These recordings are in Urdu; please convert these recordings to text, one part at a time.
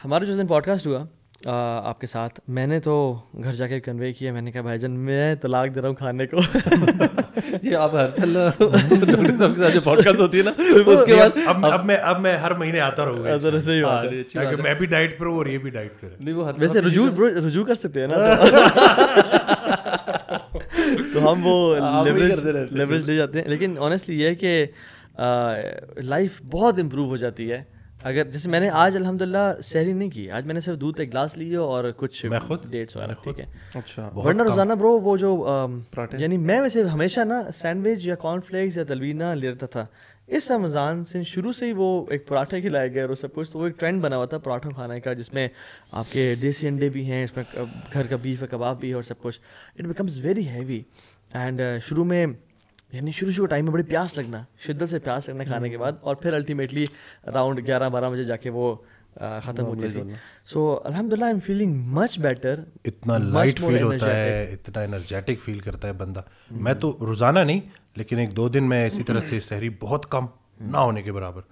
ہمارا جو دن پوڈ کاسٹ ہوا آپ کے ساتھ, میں نے تو گھر جا کے کنوے کیا, میں نے کہا بھائی جان میں طلاق دے رہا ہوں کھانے کو. یہ آپ ہر سال ڈاکٹر صاحب کے ساتھ جو پوڈ کاسٹ ہوتی ہے نا, اس کے بعد اب میں ہر مہینے آتا رہوں گا, صحیح بات ہے, تاکہ میں بھی ڈائٹ پہ ہوں اور یہ بھی ڈائٹ پہ. نہیں وہ ویسے رجوع کر سکتے ہیں نا, تو ہم وہ لیوریج لے جاتے ہیں. لیکن آنیسٹلی یہ ہے کہ لائف بہت امپروو ہو جاتی ہے اگر, جیسے میں نے آج الحمدللہ سحری نہیں کی, آج میں نے صرف دودھ ایک گلاس لیا اور کچھ ڈیٹس وغیرہ, ٹھیک ہے. اچھا, ورنہ روزانہ برو وہ جو یعنی میں ویسے ہمیشہ نا سینڈوچ یا کارن فلیکس یا تلوینہ لیتا تھا. اس رمضان سے شروع سے ہی وہ ایک پراٹھے کھلائے گئے اور سب کچھ, تو وہ ایک ٹرینڈ بنا ہوا تھا پراٹھا کھانے کا, جس میں آپ کے دیسی انڈے بھی ہیں, اس میں گھر کا بیف کباب بھی ہے اور سب کچھ. It becomes very heavy. And شروع میں یعنی شروع ٹائم میں بڑی پیاس لگنا, شدت سے پیاس لگنا کھانے کے بعد, اور پھر الٹیمیٹلی اراؤنڈ 11-12 بجے جا کے وہ ختم ہوتی تھی. سو الحمدللہ I am feeling much better. اتنا لائٹ فیل ہوتا ہے, اتنا انرجیٹک فیل کرتا ہے بندہ. میں تو روزانہ نہیں, لیکن 1-2 دن میں اسی طرح سے سحری بہت کم نہ ہونے کے برابر,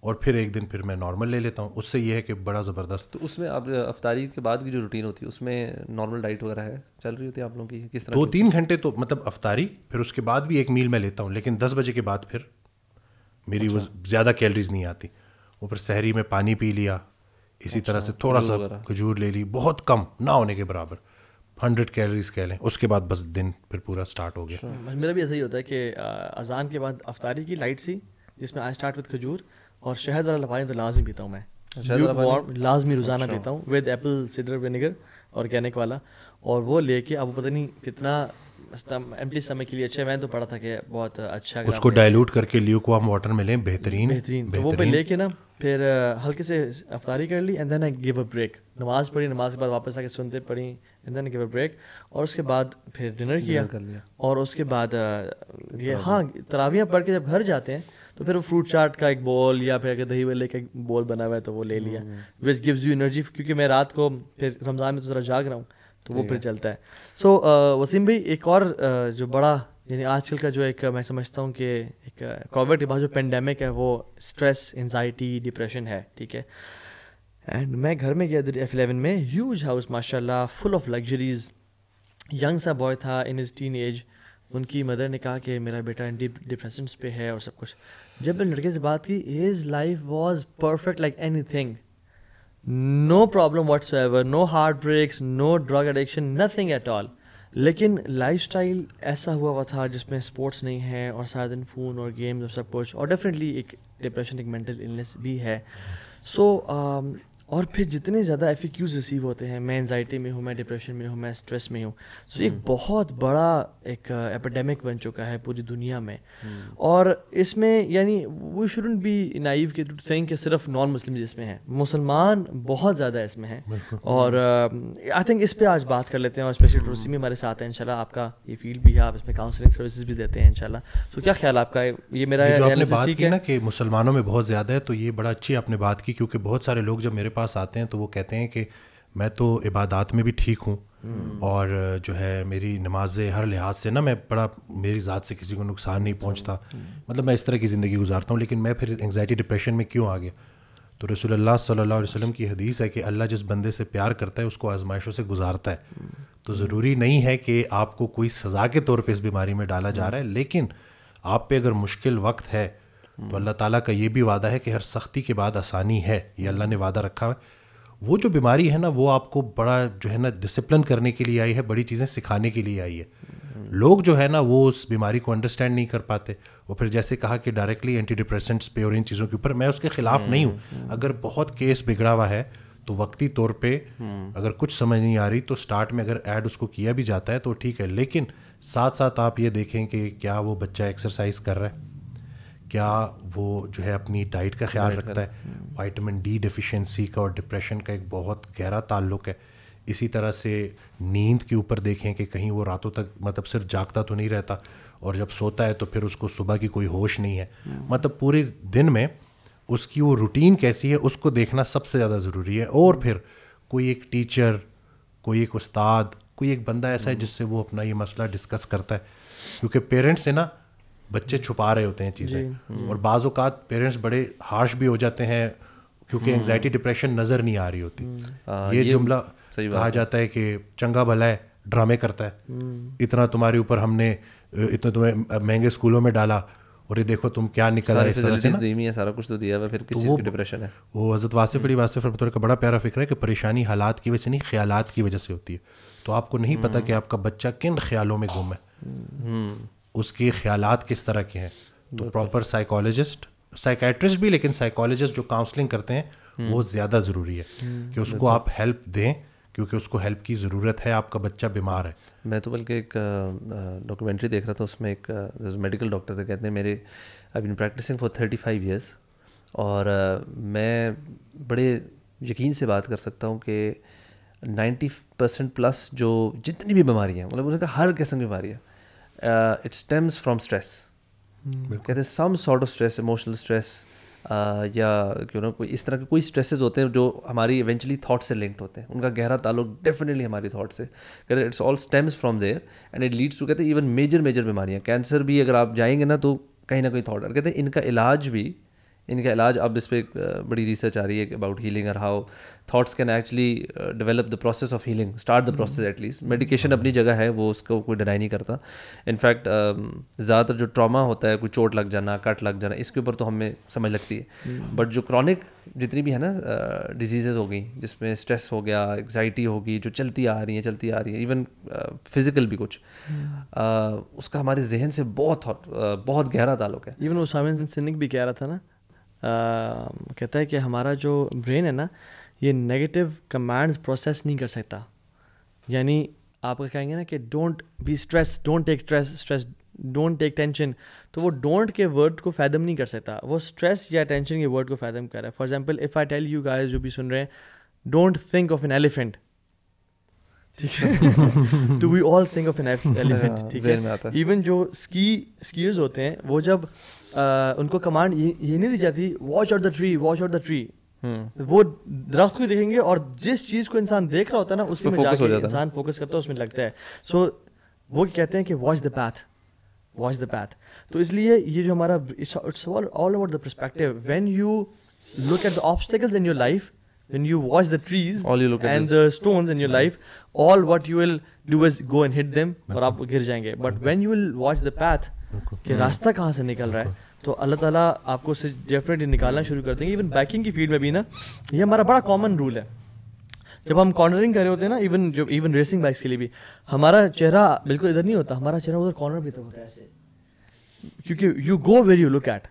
اور پھر ایک دن پھر میں نارمل لے لیتا ہوں. اس سے یہ ہے کہ بڑا زبردست. تو اس میں آپ افطاری کے بعد کی جو روٹین ہوتی ہے اس میں نارمل ڈائٹ وغیرہ ہے چل رہی ہوتی ہے آپ لوگوں کی کس طرح؟ 2-3 گھنٹے تو مطلب افطاری, پھر اس کے بعد بھی ایک میل میں لیتا ہوں, لیکن 10 بجے کے بعد پھر میری وہ زیادہ کیلریز نہیں آتی. وہ پھر سحری میں پانی پی لیا, اسی طرح سے تھوڑا سا کھجور لے لی, بہت کم نہ ہونے کے برابر, 100 کیلریز کہہ لیں. اس کے بعد بس دن پھر پورا سٹارٹ ہو گیا. میرا بھی ایسا ہی ہوتا ہے کہ اذان کے بعد افطاری کی لائٹ سی, جس میں آئی اسٹارٹ وتھ کھجور, اور شہد والا پانی تو لازمی پیتا ہوں میں, لازمی روزانہ پیتا ہوں with apple cedar vinegar organic والا. اور وہ لے کے, اب پتہ نہیں کتنا ایمپٹی اسٹمک کے لیے اچھا ہے, میں تو پڑھا تھا کہ بہت اچھا, اس کو ڈائلوٹ کر کے لیوک وارم واٹر میں لیں, بہترین. تو وہ پہ لے کے نا پھر ہلکے سے افطاری کر لی, and then I gave a break, نماز پڑھی, نماز کے بعد واپس آ کے سنتے پڑھی, and then gave a break, اور اس کے بعد پھر ڈنر کیا, اور اس کے بعد یہ ہاں تراویح پڑھ کے جب گھر جاتے ہیں تو پھر وہ فروٹ چاٹ کا ایک بول, یا پھر اگر دہی بلے کا ایک بول بنا ہوا ہے تو وہ لے لیا, وچ گیوز یو انرجی, کیونکہ میں رات کو پھر رمضان میں تو ذرا جاگ رہا ہوں, تو وہ پھر چلتا ہے. سو وسیم بھائی, ایک اور جو بڑا یعنی آج کل کا جو ایک میں سمجھتا ہوں کہ ایک کووڈ کے بعد جو پینڈیمک ہے وہ اسٹریس, انزائٹی, ڈپریشن ہے, ٹھیک ہے. اینڈ میں گھر میں گیا F11 میں, ہیوج ہاؤس ماشاء اللہ, فل آف لگژریز. ینگ سا بوائے تھا ان ہز ٹین ایج. ان کی مدر نے کہا کہ میرا بیٹا ڈپریشنس پہ ہے اور سب کچھ. جب میں لڑکے سے بات کی, his life was perfect like anything, no problem whatsoever, no heartbreaks, no drug addiction, nothing at all. لیکن لائف اسٹائل ایسا ہوا تھا جس میں اسپورٹس نہیں ہے, اور سارا دن فون اور گیمز اور سب کچھ, اور ڈیفینیٹلی ایک ڈپریشن, ایک مینٹل النس بھی ہے. سو اور پھر جتنے زیادہ FAQs ریسیو ہوتے ہیں, میں انزائٹی میں ہوں, میں ڈپریشن میں ہوں, میں اسٹریس میں ہوں, سو ایک بہت بڑا ایک ایپیڈیمک بن چکا ہے پوری دنیا میں. اور اس میں یعنی وی شوڈنٹ بی نائیو کہ ٹو تھنک کہ صرف نان مسلم اس میں ہیں, مسلمان بہت زیادہ اس میں ہیں. اور آئی تھنک اس پہ آج بات کر لیتے ہیں, اور اسپیشلی ٹروسی میں ہمارے ساتھ ہیں انشاءاللہ. آپ کا یہ فیلڈ بھی ہے, آپ اس میں کاؤنسلنگ سروسز بھی دیتے ہیں انشاءاللہ. سو کیا خیال آپ کا, یہ میرا ٹھیک ہے نا کہ مسلمانوں میں بہت زیادہ ہے, تو یہ بڑا اچھی آپ نے بات کی, کیونکہ بہت سارے لوگ جب میرے پاس آتے ہیں تو وہ کہتے ہیں کہ میں تو عبادات میں بھی ٹھیک ہوں, اور جو ہے میری نمازیں ہر لحاظ سے نا, میں بڑا میری ذات سے کسی کو نقصان نہیں پہنچتا, مطلب میں اس طرح کی زندگی گزارتا ہوں, لیکن میں پھر انگزائٹی ڈپریشن میں کیوں آ گیا؟ تو رسول اللہ صلی اللہ علیہ وسلم کی حدیث ہے کہ اللہ جس بندے سے پیار کرتا ہے اس کو آزمائشوں سے گزارتا ہے. تو ضروری نہیں ہے کہ آپ کو کوئی سزا کے طور پہ اس بیماری میں ڈالا جا رہا ہے, لیکن آپ پہ اگر مشکل وقت ہے تو اللہ تعالیٰ کا یہ بھی وعدہ ہے کہ ہر سختی کے بعد آسانی ہے, یہ اللہ نے وعدہ رکھا ہے. وہ جو بیماری ہے نا, وہ آپ کو بڑا جو ہے نا ڈسپلن کرنے کے لیے آئی ہے, بڑی چیزیں سکھانے کے لیے آئی ہے. لوگ جو ہے نا وہ اس بیماری کو انڈرسٹینڈ نہیں کر پاتے. اور پھر جیسے کہا کہ ڈائریکٹلی اینٹی ڈپریسنٹس پہ اور ان چیزوں کے اوپر میں اس کے خلاف نہیں ہوں. اگر بہت کیس بگڑا ہوا ہے تو وقتی طور پہ اگر کچھ سمجھ نہیں آ رہی تو سٹارٹ میں اگر ایڈ اس کو کیا بھی جاتا ہے تو ٹھیک ہے, لیکن ساتھ ساتھ آپ یہ دیکھیں کہ کیا وہ بچہ ایکسرسائز کر رہا ہے, کیا وہ جو ہے اپنی ڈائٹ کا خیال رکھتا ہے. وائٹامن ڈی ڈیفیشینسی کا اور ڈپریشن کا ایک بہت گہرا تعلق ہے. اسی طرح سے نیند کے اوپر دیکھیں کہ کہیں وہ راتوں تک مطلب صرف جاگتا تو نہیں رہتا, اور جب سوتا ہے تو پھر اس کو صبح کی کوئی ہوش نہیں ہے. مطلب پورے دن میں اس کی وہ روٹین کیسی ہے اس کو دیکھنا سب سے زیادہ ضروری ہے. اور پھر کوئی ایک ٹیچر, کوئی ایک استاد, کوئی ایک بندہ ایسا ہے جس سے وہ اپنا یہ مسئلہ ڈسکس کرتا ہے, کیونکہ پیرنٹس سے نا بچے چھپا رہے ہوتے ہیں چیزیں, اور بعض اوقات پیرنٹس بڑے ہارش بھی ہو جاتے ہیں کیونکہ انگزائٹی ڈپریشن نظر نہیں آ رہی ہوتی. یہ جملہ کہا جاتا ہے کہ چنگا بھلا ہے ڈرامے کرتا ہے, اتنا تمہارے اوپر ہم نے اتنا تمہیں مہنگے اسکولوں میں ڈالا اور یہ دیکھو تم کیا نکل آئے, سارا کچھ تو دیا ہوا, پھر کس چیز کی ڈپریشن ہے. وہ حضرت واصف علی واصف رحمۃ اللہ کا بڑا پیارا فکر ہے کہ پریشانی حالات کی وجہ سے نہیں, خیالات کی وجہ سے ہوتی ہے. تو آپ کو نہیں پتا کہ آپ کا بچہ کن خیالوں میں گم ہے, اس کے خیالات کس طرح کے ہیں. تو پراپر سائیکالوجسٹ, سائیکیٹرسٹ بھی, لیکن سائیکالوجسٹ جو کاؤنسلنگ کرتے ہیں وہ زیادہ ضروری ہے کہ اس کو آپ ہیلپ دیں, کیونکہ اس کو ہیلپ کی ضرورت ہے, آپ کا بچہ بیمار ہے. میں تو بلکہ ایک ڈاکومنٹری دیکھ رہا تھا, اس میں ایک میڈیکل ڈاکٹر تھے, کہتے ہیں میرے آئی بین پریکٹسنگ فار 35 ایئرس, اور میں بڑے یقین سے بات کر سکتا ہوں کہ 90% پلس جو جتنی بھی بیماریاں, مطلب اس کا ہر قسم کی بیماریاں, اٹ اسٹیمز فرام اسٹریس. کہتے ہیں some sort of stress, emotional stress, یا کیوں نہ کوئی اس طرح کے کوئی اسٹریسز ہوتے ہیں جو ہماری ایونچولی تھاٹ سے لنکڈ ہوتے ہیں, ان کا گہرا تعلق ڈیفینیٹلی ہماری تھاٹ سے. کہتے ہیں it's all stems from there and it leads to, کہتے ہیں ایون میجر بیماریاں, کینسر بھی اگر آپ جائیں گے نا تو کہیں نہ کہیں تھاٹ. اور کہتے ہیں ان کا علاج اب اس پہ ایک بڑی ریسرچ آ رہی ہے کہ اباؤٹ ہیلنگ اور how thoughts can actually develop the process of healing, start the process at least. Medication اپنی جگہ ہے, وہ اس کو کوئی ڈینائی نہیں کرتا. انفیکٹ زیادہ تر جو ٹراما ہوتا ہے, کوئی چوٹ لگ جانا, کٹ لگ جانا, اس کے اوپر تو ہمیں سمجھ لگتی ہے. بٹ جو کرونک جتنی بھی ہے نا ڈیزیزز ہو گئی, جس میں اسٹریس ہو گیا, انگزائٹی ہوگی, جو چلتی آ رہی ہیں, ایون فزیکل بھی کچھ, اس کا ہمارے ذہن سے بہت گہرا تعلق ہے. ایون اسامہ سنک بھی کہہ رہا تھا نا, کہتا ہے کہ ہمارا جو برین ہے نا, یہ نگیٹو کمانڈز پروسیس نہیں کر سکتا. یعنی آپ کا کہیں گے نا کہ don't be stress, don't take stress, don't take tension, تو وہ ڈونٹ کے ورڈ کو فیدم نہیں کر سکتا, وہ اسٹریس یا ٹینشن کے ورڈ کو فیدم کر رہا ہے. For example if I tell you guys جو بھی سن رہے ہیں, don't think of an elephant, ٹھیک ہے, to we all think of an elephant, ٹھیک ہے. ایون جو اسکیئرز ہوتے ہیں, وہ جب ان کو کمانڈ یہ نہیں دی جاتی watch out the tree, watch out the tree, وہ درخت کو دیکھیں گے اور جس چیز کو انسان دیکھ رہا ہوتا ہے نا اسی میں جا کے انسان فوکس کرتا ہے, اس میں لگتا ہے. سو وہ کہتے ہیں کہ watch the path, watch the path. تو اس لیے یہ جو ہمارا it's all over the perspective. When you look at the obstacles in your life, when you watch the trees and the stones in your life, all what you will do is go and hit them اور آپ گر جائیں گے. But when you will watch the path کہ راستہ کہاں سے نکل رہا ہے, تو اللہ تعالیٰ آپ کو اسے ڈیفینیٹلی نکالنا شروع کر دیں گے. ایون بائکنگ کی فیلڈ میں بھی نا, یہ ہمارا بڑا کامن رول ہے. جب ہم کارنرنگ کر رہے ہوتے ہیں نا, ایون ریسنگ بائکس کے لیے بھی, ہمارا چہرہ بالکل ادھر نہیں ہوتا, ہمارا چہرہ ادھر کارنر پہ ہوتا ہے ایسے, کیونکہ you go where you look at.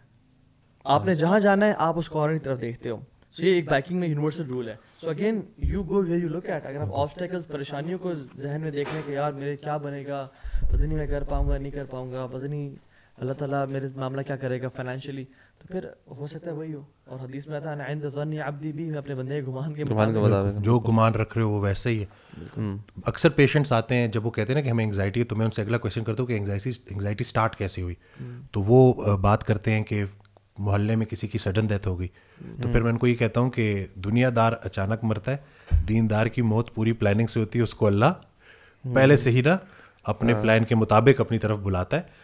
آپ نے جہاں جانا ہے آپ اس کارنر کی طرف دیکھتے ہو. سو یہ ایک بائکنگ میں یونیورسل رول ہے. So again you go where you look at. اگر آپ آبسٹیکلس, پریشانیوں کو ذہن میں دیکھ لیں کہ یار میرے کیا بنے گا, پتہ نہیں میں کر پاؤں گا نہیں کر پاؤں گا, پتہ نہیں اللہ تعالیٰ میرے معاملہ کیا کرے گا فائنینشلی, تو پھر ہو سکتا ہے وہی ہو. اور حدیث میں آتا ہے عند ظن عبدی بھی, میں اپنے بندے کے گمان کے مطابق جو گمان رکھ رہے ہو وہ ویسا ہی ہے. اکثر پیشنٹس آتے ہیں جب وہ کہتے ہیں نا کہ ہمیں انگزائٹی ہے, تو میں ان سے اگلا کویشچن کرتا ہوں کہ انگزائٹی اسٹارٹ کیسے ہوئی. تو وہ بات کرتے ہیں کہ محلے میں کسی کی سڈن ڈیتھ ہو گئی. تو پھر میں ان کو یہ کہتا ہوں کہ دنیا دار اچانک مرتا ہے, دیندار کی موت پوری پلاننگ سے ہوتی ہے, اس کو اللہ پہلے سے ہی نا اپنے پلان کے مطابق اپنی طرف بلاتا ہے.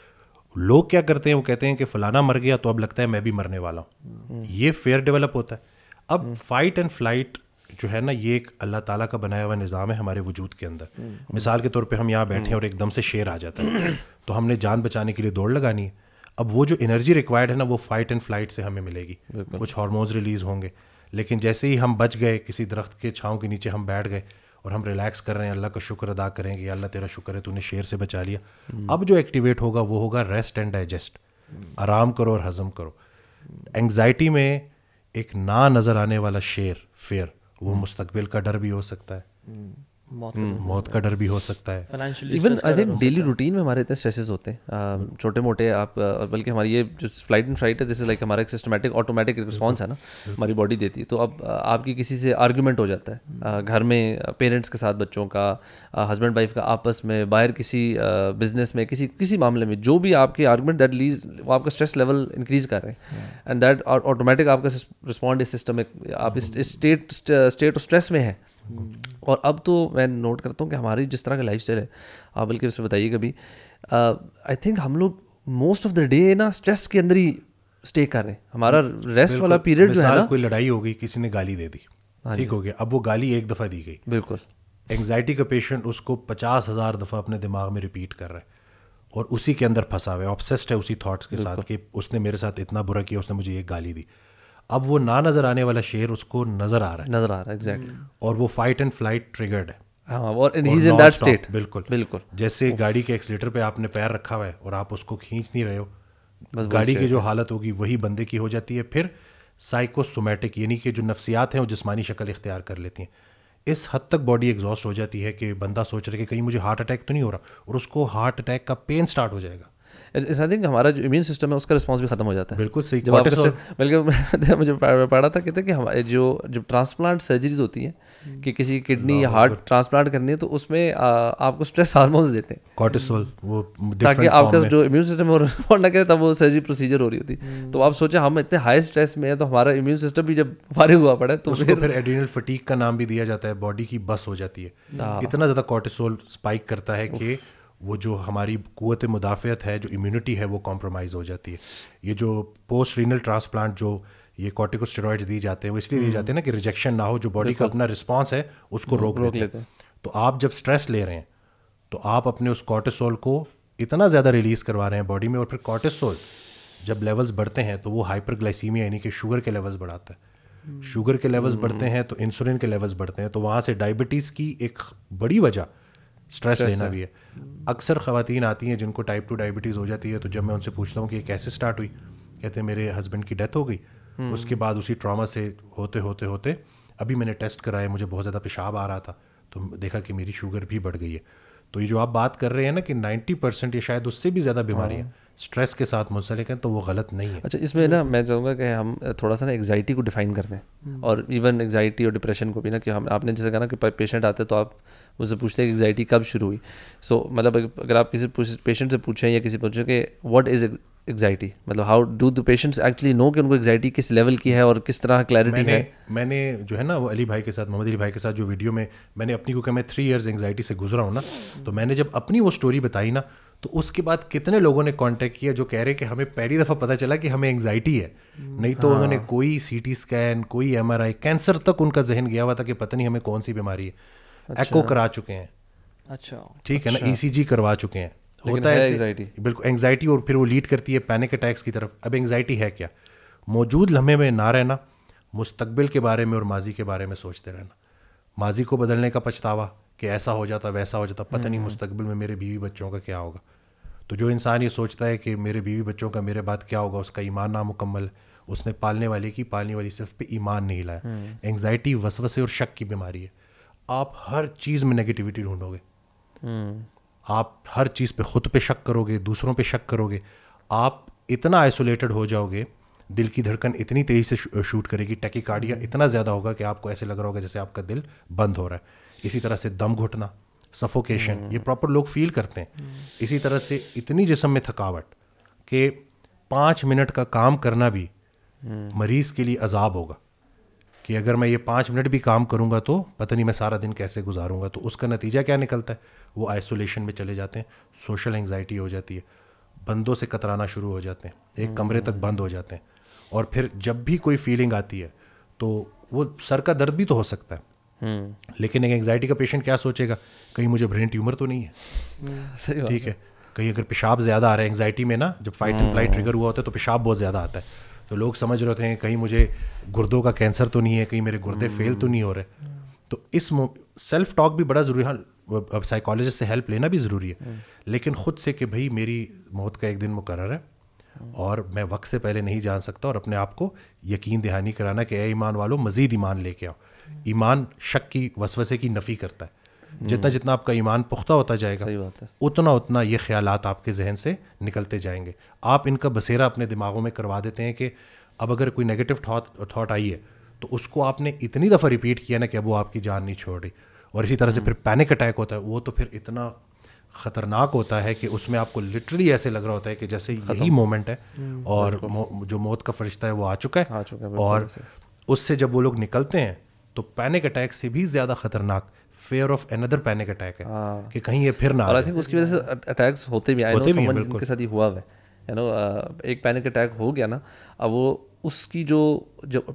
لوگ کیا کرتے ہیں, وہ کہتے ہیں کہ فلانا مر گیا تو اب لگتا ہے میں بھی مرنے والا ہوں. یہ فیئر ڈیولپ ہوتا ہے. اب فائٹ اینڈ فلائٹ جو ہے نا, یہ ایک اللہ تعالیٰ کا بنایا ہوا نظام ہے ہمارے وجود کے اندر. مثال کے طور پہ ہم یہاں بیٹھے ہیں اور ایک دم سے شیر آ جاتا ہے, تو ہم نے جان بچانے کے لیے دوڑ لگانی ہے. اب وہ جو انرجی ریکوائرڈ ہے نا, وہ فائٹ اینڈ فلائٹ سے ہمیں ملے گی. کچھ ہارمونز ریلیز ہوں گے, لیکن جیسے ہی ہم بچ گئے, کسی درخت کے چھاؤں کے نیچے ہم بیٹھ گئے اور ہم ریلیکس کر رہے ہیں, اللہ کا شکر ادا کریں کہ اللہ تیرا شکر ہے تو نے شیر سے بچا لیا. اب جو ایکٹیویٹ ہوگا وہ ہوگا ریسٹ اینڈ ڈائجسٹ, آرام کرو اور ہضم کرو. انگزائٹی میں ایک نہ نظر آنے والا شیر, فیئر, وہ مستقبل کا ڈر بھی ہو سکتا ہے, موت کا ڈر بھی ہو سکتا ہے. Even I think daily routine میں ہمارے اتنے اسٹریسز ہوتے ہیں چھوٹے موٹے, آپ بلکہ ہماری یہ جو فلائٹ اینڈ فائٹ ہے, جیسے لائک ہمارا ایک سسٹمیٹک آٹومیٹک رسپانس ہے نا ہماری باڈی دیتی ہے. تو اب آپ کی کسی سے آرگیومنٹ ہو جاتا ہے گھر میں, پیرنٹس کے ساتھ بچوں کا, ہسبینڈ وائف کا آپس میں, باہر کسی بزنس میں, کسی معاملے میں, جو بھی آپ کے آرگومنٹ دیٹ لیز, وہ آپ کا اسٹریس لیول انکریز کر رہے ہیں. اینڈ دیٹ آٹومیٹک آپ کا رسپونڈ سسٹم, آپ اسٹیٹ آف اسٹریس میں ہے. اور اب تو میں نوٹ کرتا ہوں کہ ہماری جس طرح کا لائف اسٹائل ہے, آپ بلکہ اس سے بتائیے کبھی, آئی تھنک ہم لوگ موسٹ آف دا ڈے نا اسٹریس کے اندر ہی اسٹے کر رہے ہیں. ہمارا ریسٹ والا پیریڈ جو ہے نا, کوئی لڑائی ہو گئی, کسی نے گالی دے دی, ٹھیک ہو گیا, اب وہ گالی ایک دفعہ دی گئی, بالکل انگزائٹی کا پیشنٹ اس کو 50,000 دفعہ اپنے دماغ میں ریپیٹ کر رہا ہے اور اسی کے اندر پھنسا ہوا ہے, آبسیسڈ ہے اسی تھاٹس کے ساتھ کہ اس نے میرے ساتھ اتنا برا کیا, اس نے مجھے یہ گالی دی. اب وہ نہ نظر آنے والا شیر اس کو نظر آ رہا ہے ایگزیکٹلی, اور وہ فائٹ اینڈ فلائٹ ٹریگرڈ ہے. اور ہی از ان دیٹ اسٹیٹ. بالکل جیسے گاڑی کے ایکسیلیٹر پہ آپ نے پیر رکھا ہوا ہے اور آپ اس کو کھینچ نہیں رہے ہو, گاڑی کی جو حالت ہوگی وہی بندے کی ہو جاتی ہے. پھر سائیکوسومیٹک یعنی کہ جو نفسیات ہیں وہ جسمانی شکل اختیار کر لیتی ہیں. اس حد تک باڈی ایگزاسٹ ہو جاتی ہے کہ بندہ سوچ رہا ہے کہ کہیں مجھے ہارٹ اٹیک تو نہیں ہو رہا, اور اس کو ہارٹ اٹیک کا پین سٹارٹ ہو جائے گا. آئی تھنک ہمارا جو امیون سسٹم ہے اس کا رسپانس بھی ختم ہو جاتا ہے. بالکل صحیح. بلکہ مجھے پڑھا تھا کہتے ہیں کہ جو ٹرانسپلانٹ سرجریز ہوتی ہیں کہ کسی کڈنی یا ہارٹ ٹرانسپلانٹ کرنی ہے تو اس میں آپ کو اسٹریس ہارمونس دیتے ہیں, کورٹیسول, وہ تاکہ آپ کا جو امیون سسٹم ہے رسپونڈ نہ کرے, تب وہ سرجری پروسیجر ہو رہی ہوتی. تو آپ سوچیں ہم اتنے ہائی اسٹریس میں ہیں تو ہمارا امیون سسٹم بھی جب فارغ ہوا پڑا ہے تو اس کو پھر ایڈرینل فٹیگ کا نام بھی دیا جاتا ہے, باڈی کی بس ہو جاتی ہے. اتنا زیادہ کورٹیسول اسپائک کرتا ہے کہ وہ جو ہماری قوت مدافعت ہے, جو امیونٹی ہے, وہ کمپرومائز ہو جاتی ہے. یہ جو پوسٹ رینل ٹرانسپلانٹ جو یہ کورٹیکوسٹیرائڈز دی جاتے ہیں وہ اس لیے دی جاتے ہیں نا کہ ریجیکشن نہ ہو, جو باڈی کا اپنا رسپانس ہے اس کو روک لیتے ہیں. تو آپ جب اسٹریس لے رہے ہیں تو آپ اپنے اس کورٹیسول کو اتنا زیادہ ریلیز کروا رہے ہیں باڈی میں, اور پھر کورٹیسول جب لیولز بڑھتے ہیں تو وہ ہائپر گلائسیمیا یعنی کہ شوگر کے لیولز بڑھاتا ہے. شوگر کے لیولز بڑھتے ہیں تو انسولین کے لیولز بڑھتے ہیں, تو وہاں سے ڈائبٹیز کی ایک بڑی وجہ اسٹریس لینا بھی ہے. اکثر خواتین آتی ہیں جن کو ٹائپ 2 ڈائبٹیز ہو جاتی ہے, تو جب میں ان سے پوچھتا ہوں کہ یہ کیسے اسٹارٹ ہوئی, کہتے ہیں میرے ہسبینڈ کی ڈیتھ ہو گئی, اس کے بعد اسی ٹراما سے ہوتے ہوتے ہوتے ابھی میں نے ٹیسٹ کرایا, مجھے بہت زیادہ پیشاب آ رہا تھا تو دیکھا کہ میری شوگر بھی بڑھ گئی ہے. تو یہ جو آپ بات کر رہے ہیں نا کہ 90% یا شاید اس سے بھی زیادہ بیماریاں اسٹریس کے ساتھ منسلک ہیں, تو وہ غلط نہیں ہے. اچھا, اس میں نا میں چاہوں گا کہ ہم تھوڑا سا نا انگزائٹی کو ڈیفائن کر دیں, اور ایون انگزائٹی اور ڈپریشن کو بھی نا, کہ ہم آپ نے جیسے کہا نا کہ پیشنٹ آتے تو آپ مجھ سے پوچھتے ہیں کہ انگزائٹی کب شروع ہوئی. سو مطلب اگر آپ کسی پیشنٹ سے پوچھیں یا کسی پوچھیں کہ واٹ از انگزائٹی, مطلب how do the patients actually know کہ ان کو انگزائٹی کس لیول کی ہے اور کس طرح کلیئرٹی ہے. میں نے جو ہے نا وہ علی بھائی کے ساتھ, محمد علی بھائی کے ساتھ جو ویڈیو میں نے اپنی کو کہ میں 3 ایئرز انگزائٹی سے گزرا ہوں نا, تو میں نے جب اپنی وہ اسٹوری بتائی نا تو اس کے بعد کتنے لوگوں نے کانٹیکٹ کیا جو کہہ رہے کہ ہمیں پہلی دفعہ پتہ چلا کہ ہمیں انگزائٹی ہے, نہیں تو انہوں نے کوئی سی ٹی اسکین, کوئی MRI, کینسر تک ان کا ذہن گیا ہوا تھا کہ پتہ نہیں ہمیں کون سی بیماری ہے. ایکو کرا چکے ہیں, اچھا ٹھیک ہے نا, ECG کروا چکے ہیں. ہوتا ہے بالکل انگزائٹی, اور پھر وہ لیڈ کرتی ہے پینک اٹیکس کی طرف. اب انگزائٹی ہے کیا؟ موجود لمحے میں نہ رہنا, مستقبل کے بارے میں اور ماضی کے بارے میں سوچتے رہنا. ماضی کو بدلنے کا پچھتاوا کہ ایسا ہو جاتا ویسا ہو جاتا, پتہ نہیں مستقبل میں میرے بیوی بچوں کا کیا ہوگا. تو جو انسان یہ سوچتا ہے کہ میرے بیوی بچوں کا میرے بعد کیا ہوگا, اس کا ایمان نامکمل, اس نے پالنے والی صرف پہ ایمان نہیں لایا. انگزائٹی وسوسے اور شک کی بیماری ہے. آپ ہر چیز میں نگیٹیوٹی ڈھونڈو گے, آپ ہر چیز پہ خود پہ شک کرو گے, دوسروں پہ شک کرو گے, آپ اتنا آئسولیٹڈ ہو جاؤ گے, دل کی دھڑکن اتنی تیزی سے شوٹ کرے گی, ٹیکیکارڈیا اتنا زیادہ ہوگا کہ آپ کو ایسے لگ رہا ہوگا جیسے آپ کا دل بند ہو رہا ہے. اسی طرح سے دم گھٹنا, سفوکیشن, یہ پراپر لوگ فیل کرتے ہیں. اسی طرح سے اتنی جسم میں تھکاوٹ کہ 5 منٹ کا کام کرنا بھی مریض کے لیے عذاب ہوگا, کہ اگر میں یہ 5 منٹ بھی کام کروں گا تو پتہ نہیں میں سارا دن کیسے گزاروں گا. تو اس کا نتیجہ کیا نکلتا ہے؟ وہ آئسولیشن میں چلے جاتے ہیں, سوشل انگزائٹی ہو جاتی ہے, بندوں سے کترانا شروع ہو جاتے ہیں, ایک کمرے تک بند ہو جاتے ہیں. اور پھر جب بھی کوئی فیلنگ آتی ہے تو وہ سر کا درد بھی تو ہو سکتا ہے, لیکن ایک انگزائٹی کا پیشنٹ کیا سوچے گا, کہیں مجھے برین ٹیومر تو نہیں ہے, ٹھیک ہے, کہیں اگر پیشاب زیادہ آ رہا ہے. انگزائٹی میں نا جب فائٹ اینڈ فلائٹ ٹریگر ہوا ہوتا ہے تو پیشاب بہت زیادہ آتا ہے, تو لوگ سمجھ رہے ہوتے ہیں کہیں مجھے گردوں کا کینسر تو نہیں ہے, کہیں میرے گردے فیل تو نہیں ہو رہے. تو اس سیلف ٹاک بھی بڑا ضروری ہے. اب سائیکالوجسٹ سے ہیلپ لینا بھی ضروری ہے, لیکن خود سے کہ بھائی میری موت کا ایک دن مقرر ہے اور میں وقت سے پہلے نہیں جان سکتا, اور اپنے آپ کو یقین دہانی کرانا کہ اے ایمان والو مزید ایمان لے کے آؤ. ایمان شک کی وسوسے کی نفی کرتا ہے. جتنا جتنا آپ کا ایمان پختہ ہوتا جائے گا اتنا اتنا یہ خیالات آپ کے ذہن سے نکلتے جائیں گے. آپ ان کا بسیرا اپنے دماغوں میں کروا دیتے ہیں کہ اب اگر کوئی نیگیٹو تھاٹ آئی ہے تو اس کو آپ نے اتنی دفعہ ریپیٹ کیا نا کہ اب وہ آپ کی جان نہیں چھوڑ رہی. اور اسی طرح سے پھر پینک اٹیک ہوتا ہے, وہ تو پھر اتنا خطرناک ہوتا ہے کہ اس میں آپ کو لٹرلی ایسے لگ رہا ہوتا ہے کہ جیسے یہی مومنٹ ہے اور جو موت کا فرشتہ ہے وہ آ چکا ہے. اور اس سے جب وہ لوگ نکلتے ہیں تو پینک اٹیک سے بھی زیادہ خطرناک fear of another panic attack ہے کہ کہیں یہ پھر نہ. اور آئی تھنک اس کی وجہ سے اٹیکس ہوتے بھی آئے ہیں کے ساتھ ہی ہوا ہے ایک پینک اٹیک ہو گیا نا, اب وہ اس کی جو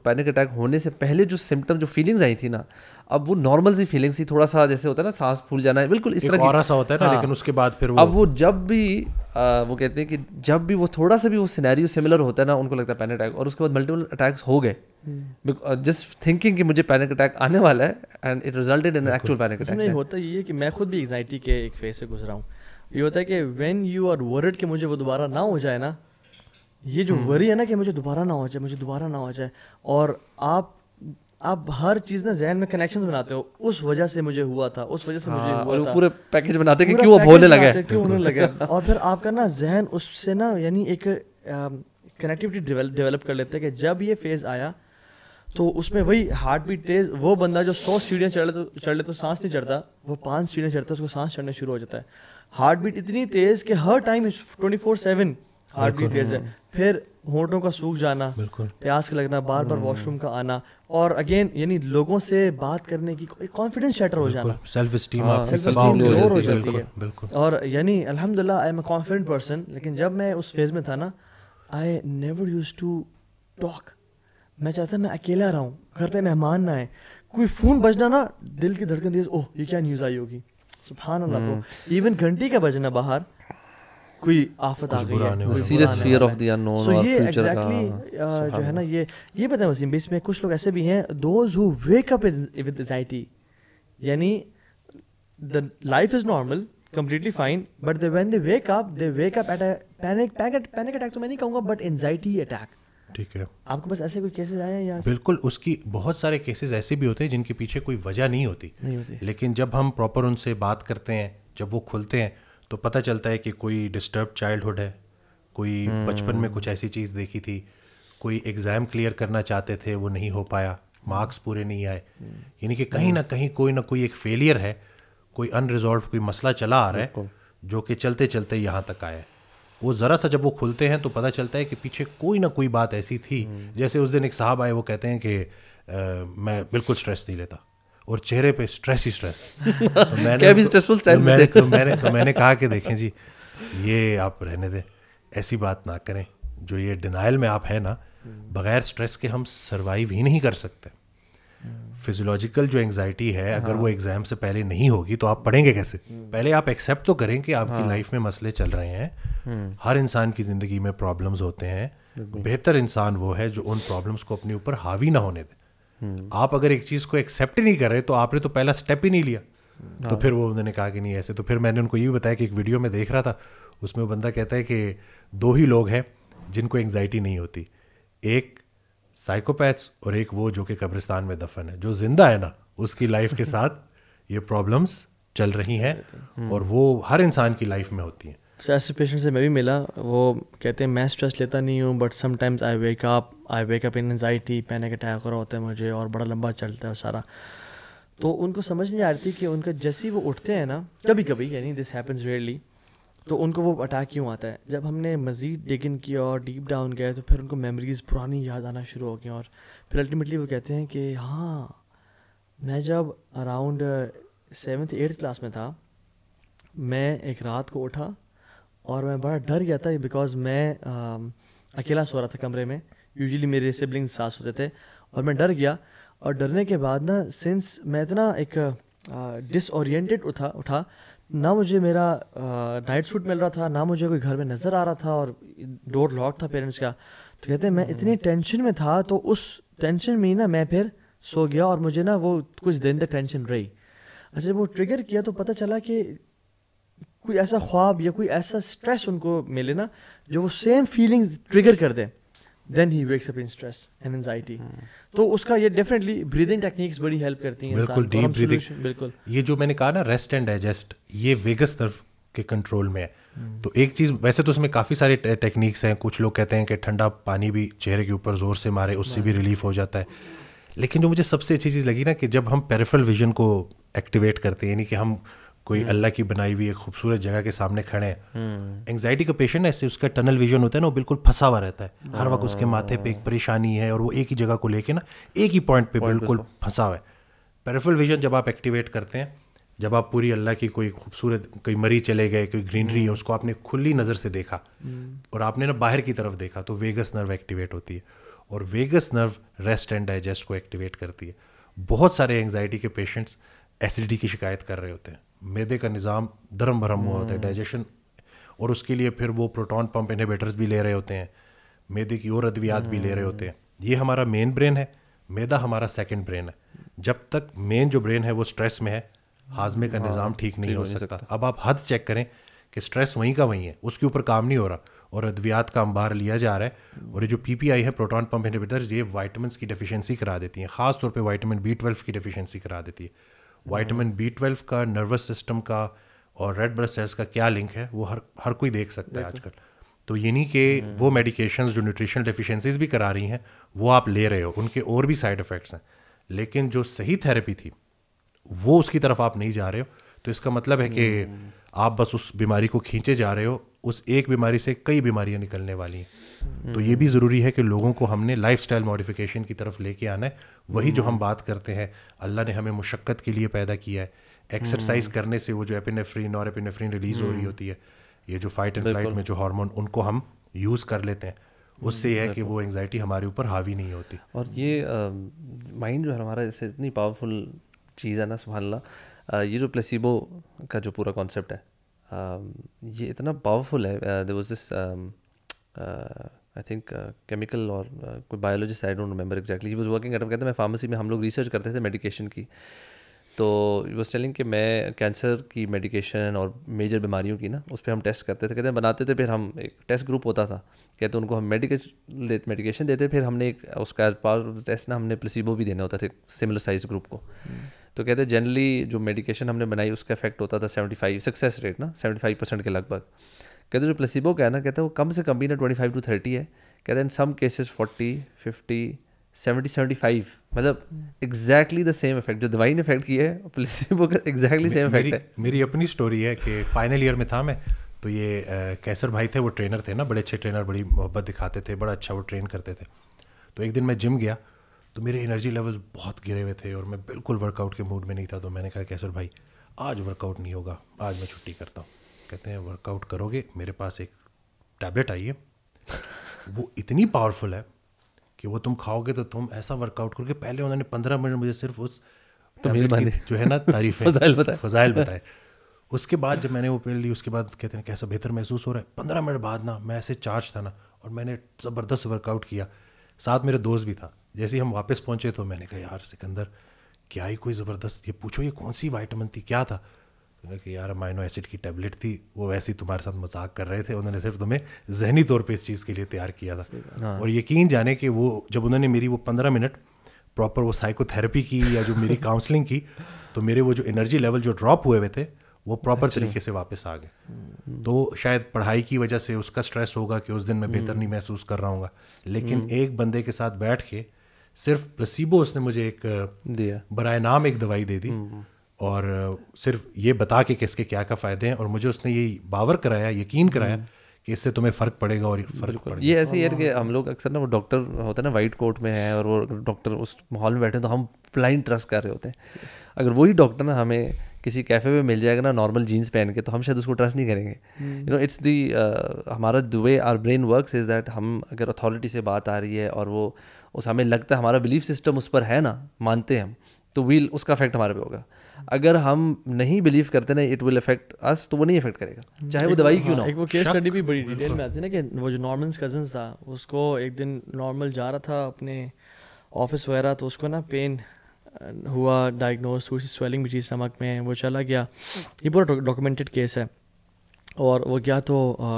پینک اٹیک ہونے سے پہلے جو سمٹم جو فیلنگز آئی تھی نا, اب وہ نارمل سی فیلنگ تھی, تھوڑا سا جیسے ہوتا ہے نا سانس پھول جانا ہے, بالکل اس طرح کی اورا سا ہوتا ہے نا, لیکن اس کے بعد پھر اب وہ جب بھی وہ کہتے ہیں کہ جب بھی وہ تھوڑا سا بھی وہ سینیریو سملر ہوتا ہے نا, ان کو لگتا ہے پینک اٹیک, اور اس کے بعد ملٹیپل اٹیکس ہو گئے جسٹ تھنکنگ کہ مجھے پینک اٹیک آنے والا ہے, and it resulted in actual panic attack. نہیں ہوتا یہ ہے کہ میں خود بھی انگزائٹی کے ایک فیز سے گزرا ہوں. یہ ہوتا ہے کہ وین یو آر ورڈ کہ مجھے وہ دوبارہ نہ ہو جائے نا, یہ جو وری ہے نا کہ مجھے دوبارہ نہ ہو جائے, مجھے دوبارہ نہ ہو جائے, اور آپ ہر چیز نا ذہن میں کنیکشنز بناتے ہو, اس وجہ سے مجھے ہوا تھا, اس وجہ سے مجھے ہوا تھا, پورے پیکج بناتے کہ کیوں اب ہونے لگا, کیوں ہونے لگا, اور پھر آپ کا نا ذہن اس سے نا یعنی ایک کنیکٹیوٹی ڈیولپ کر لیتے ہیں کہ جب یہ فیز آیا تو اس میں وہی ہارٹ بیٹ تیز, وہ بندہ جو 100 سیڑھیاں چڑھ لے تو سانس نہیں چڑھتا, وہ 5 سیڑھیاں چڑھتا ہے اس کو سانس چڑھنا شروع ہو جاتا ہے. ہارٹ بیٹ اتنی تیز کہ ہر ٹائم 24/7 ہارٹ بیٹ تیز ہے. پھر ہونٹوں کا سوکھ جانا, پیاس کا لگنا, بار بار واش روم کا آنا, اور اگین یعنی لوگوں سے بات کرنے کی کانفیڈنس شیٹر ہو جانا, سیلف اسٹیم لو ہو جاتی ہے. اور یعنی الحمدللہ I am a confident person, لیکن جب میں اس فیز میں تھا نا, I never use to talk. میں چاہتا میں اکیلا رہا ہوں, گھر پہ مہمان نہ آئے, کوئی فون بجنا نا دل کی دھڑکن تیز, اوہ یہ کیا نیوز آئی ہوگی, سبحان اللہ برو. ایون گھنٹی کا بجنا باہر کوئی آفت آ گئی ہے, serious fear of the unknown. So یہ ایگزیکٹلی جو ہے نا یہ پتہ ہے وسیم بھائی, اس میں کچھ لوگ ایسے بھی ہیں those who wake up with anxiety, یعنی the life is normal completely fine, but when they wake up at a panic attack, تو میں نہیں کہوں گا but anxiety attack. ٹھیک ہے, آپ کے پاس ایسے کوئی کیسز آئے ہیں؟ یا بالکل, اس کی بہت سارے کیسز ایسے بھی ہوتے ہیں جن کے پیچھے کوئی وجہ نہیں ہوتی, لیکن جب ہم پراپر ان سے بات کرتے ہیں, جب وہ کھلتے ہیں تو پتہ چلتا ہے کہ کوئی ڈسٹرب چائلڈہڈ ہے, کوئی بچپن میں کچھ ایسی چیز دیکھی تھی, کوئی ایگزام کلیئر کرنا چاہتے تھے وہ نہیں ہو پایا, مارکس پورے نہیں آئے, یعنی کہ کہیں نہ کہیں کوئی نہ کوئی ایک فیلئر ہے, کوئی انریزالوڈ کوئی مسئلہ چلا آ رہا ہے جو کہ چلتے چلتے یہاں تک آیا ہے. وہ ذرا سا جب وہ کھلتے ہیں تو پتہ چلتا ہے کہ پیچھے کوئی نہ کوئی بات ایسی تھی. جیسے اس دن ایک صاحب آئے, وہ کہتے ہیں کہ میں بالکل اسٹریس نہیں لیتا, اور چہرے پہ اسٹریس ہی اسٹریس. تو میں نے کہا کہ دیکھیں جی, یہ آپ رہنے دیں, ایسی بات نہ کریں. جو یہ ڈینائل میں آپ ہیں نا, بغیر اسٹریس کے ہم سروائیو ہی نہیں کر سکتے. فزیولوجیکل جو انگزائٹی ہے, اگر وہ ایگزام سے پہلے نہیں ہوگی تو آپ پڑھیں گے کیسے؟ پہلے آپ ایکسیپٹ تو کریں کہ آپ کی لائف میں مسئلے چل رہے ہیں, ہر انسان کی زندگی میں پرابلمز ہوتے ہیں. بہتر انسان وہ ہے جو ان پرابلمس کو اپنے اوپر حاوی نہ ہونے دے. آپ اگر ایک چیز کو ایکسیپٹ نہیں کر رہے تو آپ نے تو پہلا اسٹیپ ہی نہیں لیا. تو پھر وہ انہوں نے کہا کہ نہیں ایسے. تو پھر میں نے ان کو یہ بھی بتایا کہ ایک ویڈیو میں دیکھ رہا تھا, اس میں وہ بندہ کہتا ہے کہ 2 ہی لوگ ہیں جن کو انگزائٹی نہیں ہوتی, ایک سائیکوپیتھس اور ایک وہ جو کہ قبرستان میں دفن ہے. جو زندہ ہے نا, اس کی لائف کے ساتھ یہ پرابلمس چل رہی ہیں, اور وہ ہر انسان کی لائف میں ہوتی ہیں. ایسے پیشنٹ سے میں بھی ملا, وہ کہتے ہیں میں اسٹریس لیتا نہیں ہوں, but sometimes I wake up in anxiety, panic attack ہو رہا ہوتا ہے مجھے, اور بڑا لمبا چلتا ہے سارا. تو ان کو سمجھ نہیں آ رہی تھی کہ ان کا جیسے وہ اٹھتے ہیں نا کبھی کبھی, یعنی دس ہیپنز ریئرلی, تو ان کو وہ اٹیک کیوں آتا ہے. جب ہم نے مزید ڈگ ان کیا اور ڈیپ ڈاؤن گئے تو پھر ان کو میموریز پرانی یاد آنا شروع ہو گئیں, اور پھر الٹیمیٹلی وہ کہتے ہیں کہ ہاں میں جب اراؤنڈ 7th 8th کلاس میں تھا, میں ایک رات کو اٹھا اور میں بڑا ڈر گیا تھا, بیکاز میں اکیلا سو رہا تھا کمرے میں, یوزلی میرے سبلنگ ساتھ ہوتے تھے, اور میں ڈر گیا. اور ڈرنے کے بعد نا سنس میں اتنا ایک ڈس اورینٹیڈ اٹھا, نہ مجھے میرا نائٹ سوٹ مل رہا تھا, نہ مجھے کوئی گھر میں نظر آ رہا تھا, اور ڈور لاک تھا پیرنٹس کا. تو کہتے ہیں میں اتنی ٹینشن میں تھا, تو اس ٹینشن میں ہی نا میں پھر سو گیا, اور مجھے نا وہ کچھ دن تک ٹینشن رہی. اچھا جب وہ ٹریگر کیا تو پتہ چلا کہ کوئی ایسا خواب یا کوئی ایسا اسٹریس ان کو ملے نا جو وہ سیم فیلنگ ٹریگر کر دے, دین ہی ویکس اپ ان اسٹریس اینڈ اینزائٹی. تو اس کا یہ ڈیفینیٹلی بریدنگ ٹیکنیکس بڑی ہیلپ کرتی ہیں. بالکل ڈیپ بریدنگ, بالکل یہ جو میں نے کہا نا ریسٹ اینڈ ڈائجسٹ, یہ ویگس نرو کے کنٹرول میں ہے. تو ایک چیز, ویسے تو اس میں کافی سارے ٹیکنیکس ہیں. کچھ لوگ کہتے ہیں کہ ٹھنڈا پانی بھی چہرے کے اوپر زور سے مارے, اس سے بھی ریلیف ہو جاتا ہے. لیکن جو مجھے سب سے اچھی چیز لگی نا, کہ جب ہم پیریفرل ویژن کو ایکٹیویٹ کرتے ہیں, یعنی کہ ہم کوئی اللہ کی بنائی ہوئی ایک خوبصورت جگہ کے سامنے کھڑے ہیں. انگزائٹی کا پیشنٹ ایسے اس کا ٹنل ویژن ہوتا ہے نا, وہ بالکل پھنسا ہوا رہتا ہے, ہر وقت اس کے ماتھے پہ ایک پریشانی ہے, اور وہ ایک ہی جگہ کو لے کے نا ایک ہی پوائنٹ پہ بالکل پھنسا ہوا ہے. پیریفرل ویژن جب آپ ایکٹیویٹ کرتے ہیں, جب آپ پوری اللہ کی کوئی خوبصورت کوئی مری چلے گئے, کوئی گرینری ہے, اس کو آپ نے کھلی نظر سے دیکھا اور آپ نے نا باہر کی طرف دیکھا, تو ویگس نرو ایکٹیویٹ ہوتی ہے, اور Vegas nerve rest and digest کو ایکٹیویٹ کرتی ہے. بہت سارے انگزائٹی کے پیشنٹس ایسیڈیٹی کی شکایت کر رہے ہوتے ہیں, معدے کا نظام درم بھرم ہوا ہوتا ہے, ڈائجیشن, اور اس کے لیے پھر وہ پروٹون پمپ انہیبیٹرز بھی لے رہے ہوتے ہیں, معدے کی اور ادویات بھی لے رہے ہوتے ہیں. یہ ہمارا مین برین ہے, معدہ ہمارا سیکنڈ برین ہے. جب تک مین جو برین ہے وہ اسٹریس میں ہے, ہاضمے کا نظام ٹھیک نہیں ہو سکتا. اب آپ حد چیک کریں کہ اسٹریس وہیں کا وہیں ہے, اس کے اوپر کام نہیں ہو رہا, اور ادویات کا انبار لیا جا رہا ہے. اور یہ جو پی پی آئی ہے, پروٹون پمپ انہیبیٹرز, یہ وائٹامنس کی ڈیفیشنسی کرا دیتی ہیں, خاص طور پہ وائٹامن B12 کی ڈیفیشنسی کرا دیتی ہے. وائٹامن B12 کا نروس سسٹم کا اور ریڈ بلڈ سیلس کا کیا لنک ہے وہ ہر کوئی دیکھ سکتا ہے آج کل. تو یہ نہیں کہ وہ میڈیکیشنز جو نیوٹریشنل ڈیفیشنسیز بھی کرا رہی ہیں وہ آپ لے رہے ہو, ان کے اور بھی سائڈ افیکٹس ہیں, لیکن جو صحیح تھیراپی تھی وہ اس کی طرف آپ نہیں جا رہے ہو. تو اس کا مطلب ہے کہ آپ بس اس بیماری کو کھینچے جا رہے ہو, اس ایک بیماری سے کئی بیماریاں نکلنے والی ہیں. تو یہ بھی ضروری ہے کہ لوگوں کو ہم نے لائف سٹائل ماڈیفیکیشن کی طرف لے کے آنا ہے. وہی جو ہم بات کرتے ہیں, اللہ نے ہمیں مشقت کے لیے پیدا کیا ہے, ایکسرسائز کرنے سے وہ جو ایپینیفرین اور ایپینیفرین ریلیز ہو رہی ہوتی ہے, یہ جو فائٹ اینڈ فلائٹ میں جو ہارمون, ان کو ہم یوز کر لیتے ہیں. اس سے یہ ہے کہ وہ انگزائٹی ہمارے اوپر حاوی نہیں ہوتی. اور یہ مائنڈ جو ہے ہمارا جیسے اتنی پاورفل چیز ہے نا, سبحان اللہ, یہ جو پلیسیبو کا جو پورا کانسیپٹ ہے یہ اتنا پاورفل ہے. There was this I think chemical اور کوئی biologist, I don't remember exactly, he was working at, کہتے ہیں میں فارمیسی میں ہم لوگ ریسرچ کرتے تھے میڈیکیشن کی. تو ہی واز ٹیلنگ کہ میں کینسر کی میڈیکیشن اور میجر بیماریوں کی نا اس پہ ہم ٹیسٹ کرتے تھے, کہتے ہیں بناتے تھے, پھر ہم ایک ٹیسٹ گروپ ہوتا تھا, کہتے ہیں ان کو ہم میڈیکیشن دیتے, پھر ہم نے ایک اس کا پارٹ ٹیسٹ نا ہم نے پلیسیبو بھی دینے ہوتا تھے سملر سائز گروپ کو. تو کہتے ہیں جنرلی جو میڈیکیشن ہم نے بنائی اس کا افیکٹ ہوتا تھا 75 سکسیس ریٹ نا 75% کے لگ بھگ. کہتے ہیں جو پلیسیبو کا ہے نا, کہتے ہیں وہ کم سے کم بھی نا 25 to 30 ہے. کہتے ہیں ان سم کیسز 40 50 70 75, مطلب ایگزیکٹلی دا سیم افیکٹ جو دوائی نے افیکٹ کیا ہے, پلیسیبو کا ایگزیکٹلی سیم افیکٹ ہے. میری اپنی اسٹوری ہے کہ فائنل ایئر میں تھا میں, تو یہ کیسر بھائی تھے, وہ ٹرینر تھے نا, بڑے اچھے ٹرینر, بڑی محبت دکھاتے تھے, بڑا اچھا وہ ٹرین کرتے تھے. تو ایک دن میں جم گیا تو میرے انرجی لیولز بہت گرے ہوئے تھے اور میں بالکل ورک آؤٹ کے موڈ میں نہیں تھا. تو میں نے کہا کیسر بھائی آج ورک آؤٹ نہیں ہوگا, آج میں چھٹی کرتا ہوں. کہتے ہیں ورک آؤٹ کرو گے, میرے پاس ایک ٹیبلٹ آئی ہے, وہ اتنی پاورفل ہے کہ وہ تم کھاؤ گے تو تم ایسا ورک آؤٹ کرو گے. پہلے انہوں نے 15 منٹ مجھے صرف اس جو ہے نا تعریفیں فضائل بتائے. اس کے بعد جب میں نے وہ پی لی, اس کے بعد کہتے ہیں کیسا بہتر محسوس ہو رہا ہے. 15 منٹ بعد نا میں ایسے چارج تھا نا, اور میں نے زبردست ورک آؤٹ کیا. ساتھ میرے دوست بھی تھا. جیسے ہی ہم واپس پہنچے تو میں نے کہا یار سکندر کیا ہی کوئی زبردست, یہ پوچھو یہ کون سی وائٹامن تھی, کیا تھا؟ کہ یار امائنو ایسڈ کی ٹیبلٹ تھی, وہ ویسے ہی تمہارے ساتھ مذاق کر رہے تھے, انہوں نے صرف تمہیں ذہنی طور پہ اس چیز کے لیے تیار کیا تھا. اور یقین جانے کہ وہ جب انہوں نے میری وہ 15 منٹ پراپر وہ سائیکو تھیراپی کی یا جو میری کاؤنسلنگ کی, تو میرے وہ جو انرجی لیول جو ڈراپ ہوئے ہوئے تھے وہ پراپر طریقے سے واپس آ گئے. تو شاید پڑھائی کی وجہ سے اس کا اسٹریس ہوگا کہ اس دن میں بہتر نہیں محسوس کر رہا ہوں گا, لیکن ایک بندے کے ساتھ بیٹھ کے صرف پلسیبو اس نے مجھے ایک برائے نام ایک دوائی دے دی, اور صرف یہ بتا کے کہ اس کے کیا کیا فائدے ہیں, اور مجھے اس نے یہ باور کرایا, یقین کرایا کہ اس سے تمہیں فرق پڑے گا. اور فرق پڑے گا. یہ ایسے ہی ہے کہ ہم لوگ اکثر نا وہ ڈاکٹر ہوتا ہے نا وائٹ کوٹ میں ہے, اور وہ ڈاکٹر اس ماحول میں بیٹھے ہیں تو ہم بلائنڈ ٹرسٹ کر رہے ہوتے ہیں. اگر وہی ڈاکٹر نا ہمیں کسی کیفے میں مل جائے گا نا نارمل جینس پہن کے, تو ہم شاید اس کو ٹرسٹ نہیں کریں گے. یو نو اٹس دی ہمارا the way our brain works is that ہم اگر اتھارٹی سے بات آ رہی ہے اور وہ اس ہمیں لگتا ہے ہمارا بلیف سسٹم اس پر ہے نا, مانتے ہیں ہم, تو ویل اس کا افیکٹ ہمارے پہ ہوگا. اگر ہم نہیں بلیو کرتے نا اٹ ول افیکٹ اس, تو وہ نہیں افیکٹ کرے گا چاہے وہ دوائی کیوں نہ ہو. ایک وہ کیس اسٹڈی بھی بڑی ڈیٹیل میں آتی ہے نا کہ وہ جو نارمنس کزنس تھا, اس کو ایک دن نارمل جا رہا تھا اپنے آفس وغیرہ, تو اس کو نا پین ہوا, ڈائگنوز تھوڑی سی سویلنگ بھی تھی اسٹمک میں, وہ چلا گیا. یہ پورا ڈاکومنٹڈ کیس ہے. اور وہ گیا تو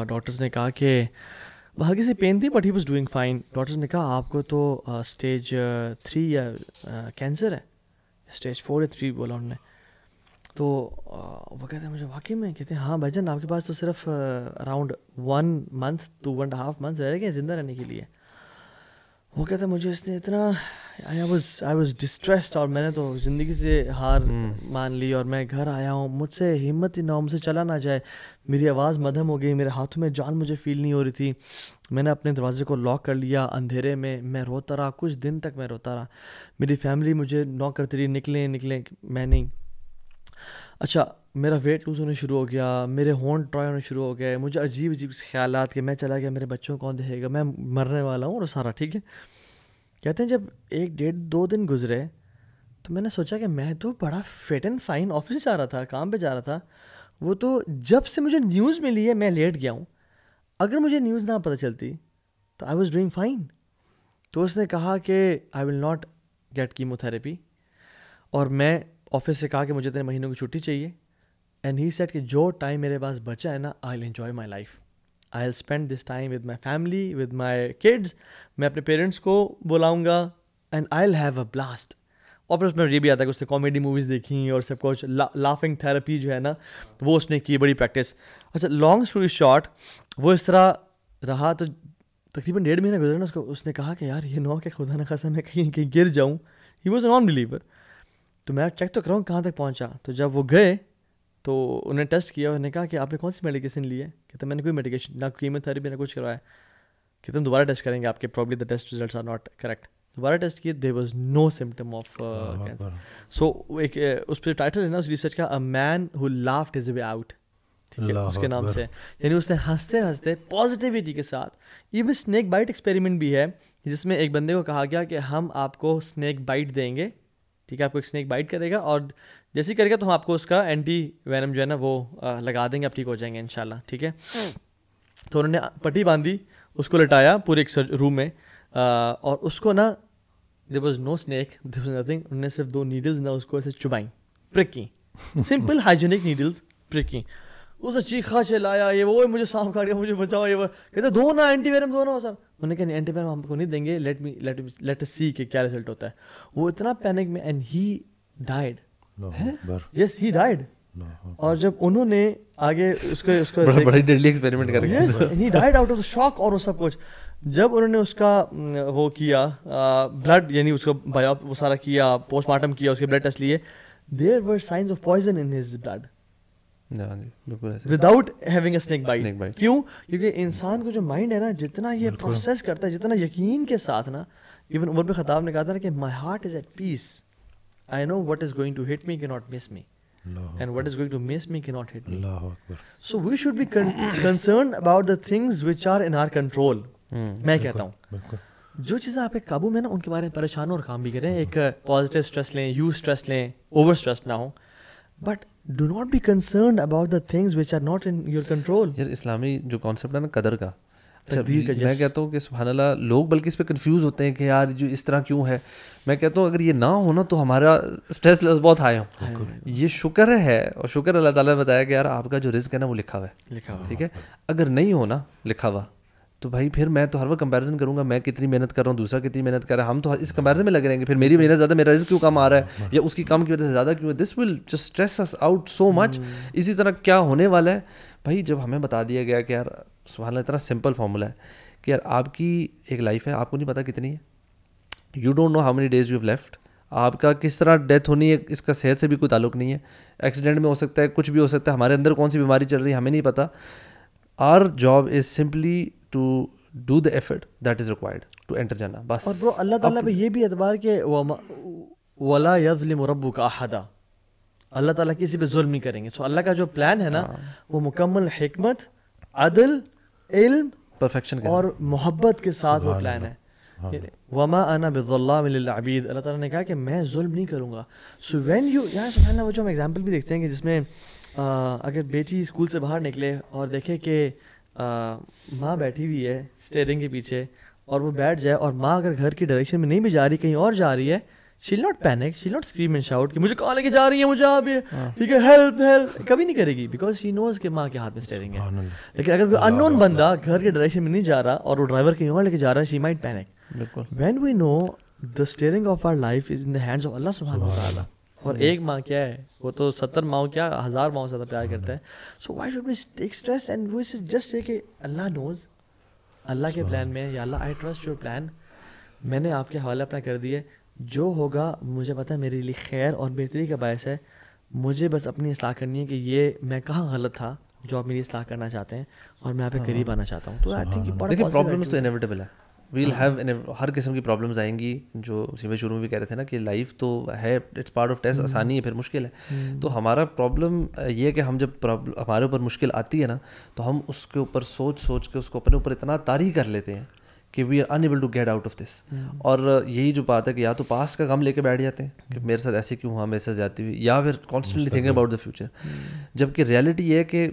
ڈاکٹرز نے کہا کہ ہلکی سی پین تھی but he was doing fine. Doctors نے کہا آپ کو تو اسٹیج 3 یا کینسر ہے, اسٹیج 4 یا 3 بولا انہوں نے. تو وہ کہتے ہیں مجھے واقعی میں, کہتے ہیں ہاں بھائی جان آپ کے پاس تو صرف اراؤنڈ 1 month to 1.5 months رہ گئے زندہ رہنے کے لیے. وہ کہتے ہیں مجھے اس نے اتنا آئی واز ڈسٹریسڈ, اور میں نے تو زندگی سے ہار مان لی, اور میں گھر آیا ہوں, مجھ سے ہمت ہی نہ ہو, مجھ سے چلا نہ جائے, میری آواز مدھم ہو گئی, میرے ہاتھوں میں جان مجھے فیل نہیں ہو رہی تھی. میں نے اپنے دروازے کو لاک کر لیا اندھیرے میں روتا رہا, کچھ دن تک میں روتا رہا. میری فیملی مجھے نوک کرتی رہی نکلیں, میں نہیں. اچھا میرا ویٹ لوز ہونا شروع ہو گیا, میرے ہونٹ ڈرائی ہونے شروع ہو گئے, مجھے عجیب عجیب خیالات کہ میں چلا گیا, میرے بچوں کو کون دیکھے گا, میں مرنے والا ہوں اور سارا ٹھیک ہے. کہتے ہیں جب 1-1.5-2 دن گزرے تو میں نے سوچا کہ میں تو بڑا فٹ اینڈ فائن آفس جا رہا تھا, کام پہ جا رہا تھا, وہ تو جب سے مجھے نیوز ملی ہے میں لیٹ گیا ہوں. اگر مجھے نیوز نہ پتہ چلتی تو آئی واز ڈوئنگ فائن. تو اس نے کہا کہ I will not get chemotherapy, اور میں آفس سے کہا کہ مجھے 3 مہینوں کی چھٹی چاہیے. اینڈ ہی سیڈ کہ جو ٹائم میرے پاس بچا ہے نا, I will enjoy my life, I will spend this time with my family, with my kids, میں اپنے پیرنٹس کو بلاؤں گا and I will have a blast. اور پھر اس میں یہ بھی آتا ہے کہ اس نے کامیڈی موویز دیکھیں اور سب کچھ, لافنگ تھراپی جو ہے نا وہ اس نے کی, بڑی پریکٹس. اچھا لانگ اسٹوری شارٹ, وہ اس طرح رہا تو تقریباً 1.5 مہینہ گزرا نا. اس نے کہا کہ یار یہ نو کہ خدا نہ خاصا میں کہیں گر جاؤں. He was a non believer. تو میں چیک تو کراؤں کہاں تک پہنچا. تو جب وہ گئے تو انہوں نے ٹیسٹ کیا, انہوں نے کہا کہ آپ نے کون سی میڈیکیشن لی ہے. کہتے میں نے کوئی میڈیکیشن نہ کیمو تھراپی نہ کچھ کروایا. کہتے ہم دوبارہ ٹیسٹ کریں گے آپ کے, probably the test results are not correct. دوبارہ ٹیسٹ کیے, there was no symptom of cancer. So ایک اس پہ ٹائٹل ہے نا اس ریسرچ کا, a man who laughed his way out, ٹھیک ہے اس کے نام سے. یعنی اس نے ہنستے ہنستے پازیٹیوٹی کے ساتھ. ایون اسنیک بائٹ ایکسپیریمنٹ بھی ہے جس میں ایک بندے کو کہا گیا کہ ہم آپ کو اسنیک بائٹ دیں گے, ٹھیک ہے, آپ کو ایک اسنیک بائٹ کرے گا اور جیسے ہی کرے گا تو ہم آپ کو اس کا اینٹی وینم جو ہے نا وہ لگا دیں گے, آپ ٹھیک ہو جائیں گے انشاءاللہ, ٹھیک ہے. تو انہوں نے پٹی باندھی, اس کو لٹایا پورے ایک روم میں, اور اس کو نا there was no snake, there was nothing. انہوں نے صرف 2 نیڈلز نا اس کو ایسے چبائیں, پرکی, سمپل ہائیجینک نیڈلز پرکی. اسے چیخا چلایا, یہ وہ مجھے سانپ کاٹ گیا, مجھے بچاؤ, یہ وہ. کہتے دو نا اینٹی ویرم دو نا. سر انہوں نے کہا اینٹی ویرم ہم کو نہیں دیں گے, لیٹ اس سی کہ کیا رزلٹ ہوتا ہے. وہ اتنا پینک میں, and he died. Yes he died. اور جب انہوں نے آگے اس کو بڑی ڈیڈلی ایکسپیریمنٹ کر کے, ہی ڈائڈ آؤٹ آف شاک اور وہ سب کچھ. جب انہوں نے اس کا وہ کیا بلڈ, یعنی اس کو وہ سارا کیا, پوسٹ مارٹم کیا, اس کے بلڈ ٹیسٹ لیے, there were signs of poison in his blood without having a snake bite. کیوں؟ کیونکہ انسان کو جو مائنڈ ہے نا, جتنا یہ پروسیس کرتا ہے, جتنا یقین کے ساتھ نا, ایون عمر بن خطاب نے کہا تھا نا کہ my heart is at peace, I know what is going to hit me can not miss me, and what is going to miss me can not hit me. So we should be concerned about the things which are in our control. میں کہتا ہوں جو چیزیں آپ کے قابو میں نا ان کے بارے میں پریشان اور کام بھی کریں. ایک پازیٹیو اسٹریس لیں, یو اسٹریس لیں, اوور اسٹریس نہ ہوں, but do not be concerned about the things which are not in your control. یار اسلامی جو کانسیپٹ ہے نا قدر کا, میں کہتا ہوں کہ سبحان اللہ لوگ بلکہ اس پہ کنفیوز ہوتے ہیں کہ یار جو اس طرح کیوں ہے. میں کہتا ہوں اگر یہ نہ ہونا تو ہمارا اسٹریس لیول بہت ہائی ہو. یہ شکر ہے, اور شکر اللہ تعالیٰ نے بتایا کہ یار آپ کا جو رزق ہے نا وہ لکھا ہوا ہے, ٹھیک ہے. اگر نہیں ہونا لکھا ہوا تو بھائی پھر میں تو ہر وقت کمپیریزن کروں گا, میں کتنی محنت کر رہا ہوں, دوسرا کتنی محنت کر رہا ہے, ہم تو اس کمپیریزن میں لگ رہیں گے, پھر میری محنت زیادہ, میرا رزق کیوں کم آ رہا ہے, یا اس کی کم کی وجہ سے زیادہ کیوں ہے. This will just stress us out so much. اسی طرح کیا ہونے والا ہے بھائی, جب ہمیں بتا دیا گیا کہ یار سبحان اللہ اتنا سمپل فارمولا ہے کہ یار آپ کی ایک لائف ہے, آپ کو نہیں پتا کتنی ہے, you don't know how many days you have left, آپ کا کس طرح ڈیتھ ہونی ہے اس کا صحت سے بھی کوئی تعلق نہیں ہے, ایکسیڈنٹ میں ہو سکتا ہے, کچھ بھی ہو سکتا ہے, ہمارے اندر کون سی بیماری چل رہی ہے ہمیں نہیں پتا. Our job is simply to do the effort that is required to enter جنہ, بس. اور برو اللہ تعالیٰ پہ یہ بھی اعتبار کہ ولا یظلم ربک احدا, اللہ تعالیٰ کسی پہ ظلم نہیں کریں گے. سو اللہ کا جو پلان ہے نا وہ مکمل حکمت, عدل, علم, پرفیکشن اور محبت کے ساتھ وہ پلان ہے. وما انا بظلام للعبید, اللہ تعالیٰ نے کہا کہ میں ظلم نہیں کروں گا. سو وین یو, یار سبحان اللہ, وہ جو ہم ایگزامپل بھی دیکھتے ہیں کہ جس میں اگر بیٹی اسکول سے باہر نکلے اور دیکھے کہ ماں بیٹھی ہوئی ہے اسٹیئرنگ کے پیچھے, اور وہ بیٹھ جائے, اور ماں اگر گھر کی ڈائریکشن میں نہیں بھی جا رہی, کہیں اور جا رہی ہے, she will not panic, she will not scream and shout کہ مجھے کہاں لے کے جا رہی ہے, مجھے آپ ٹھیک ہے ہیلپ ہیلپ, کبھی نہیں کرے گی, بیکاز شی نوز کہ ماں کے ہاتھ میں اسٹیئرنگ ہے. لیکن اگر کوئی ان نون بندہ گھر کے ڈائریکشن میں نہیں جا رہا اور وہ ڈرائیور کہیں اور لے کے جا رہا ہے, she might panic. When we know the steering of our life is in the hands of Allah سبحانہ و تعالیٰ, اور ایک ماں کیا ہے, وہ تو 70 ماں کیا 1000 ماں سے زیادہ پیار کرتا ہے. So why should we take stress and we just say کہ اللہ نوز, اللہ کے پلان میں, یا Allah I trust your plan, میں نے آپ کے حوالے اپنا کر دیے, جو ہوگا مجھے پتہ ہے میرے لیے خیر اور بہتری کا باعث ہے. مجھے بس اپنی اصلاح کرنی ہے کہ یہ میں کہاں غلط تھا جو آپ میری اصلاح کرنا چاہتے ہیں, اور میں آپ کے قریب آنا چاہتا ہوں. تو آئی تھنک دیکھیں پرابلمس تو انیویٹیبل ہے, ویل ہیو ہر قسم کی پرابلمز آئیں گی, جو اسی شروع میں بھی کہہ رہے تھے نا کہ لائف تو ہے, اٹس پارٹ آف ٹیسٹ, آسانی ہے پھر مشکل ہے. تو ہمارا پرابلم یہ ہے کہ ہم جب ہمارے اوپر مشکل آتی ہے نا تو ہم اس کے اوپر سوچ کے اس کو اپنے اوپر اتنا طاری کر لیتے ہیں کہ we are unable to get out of this. اور یہی جو بات ہے کہ یا تو پاسٹ کا غم لے کے بیٹھ جاتے ہیں کہ میرے ساتھ ایسے کیوں ہوا, میرے ساتھ زیادتی ہوئی, یا پھر constantly thinking about the future. جبکہ ریئلٹی یہ ہے کہ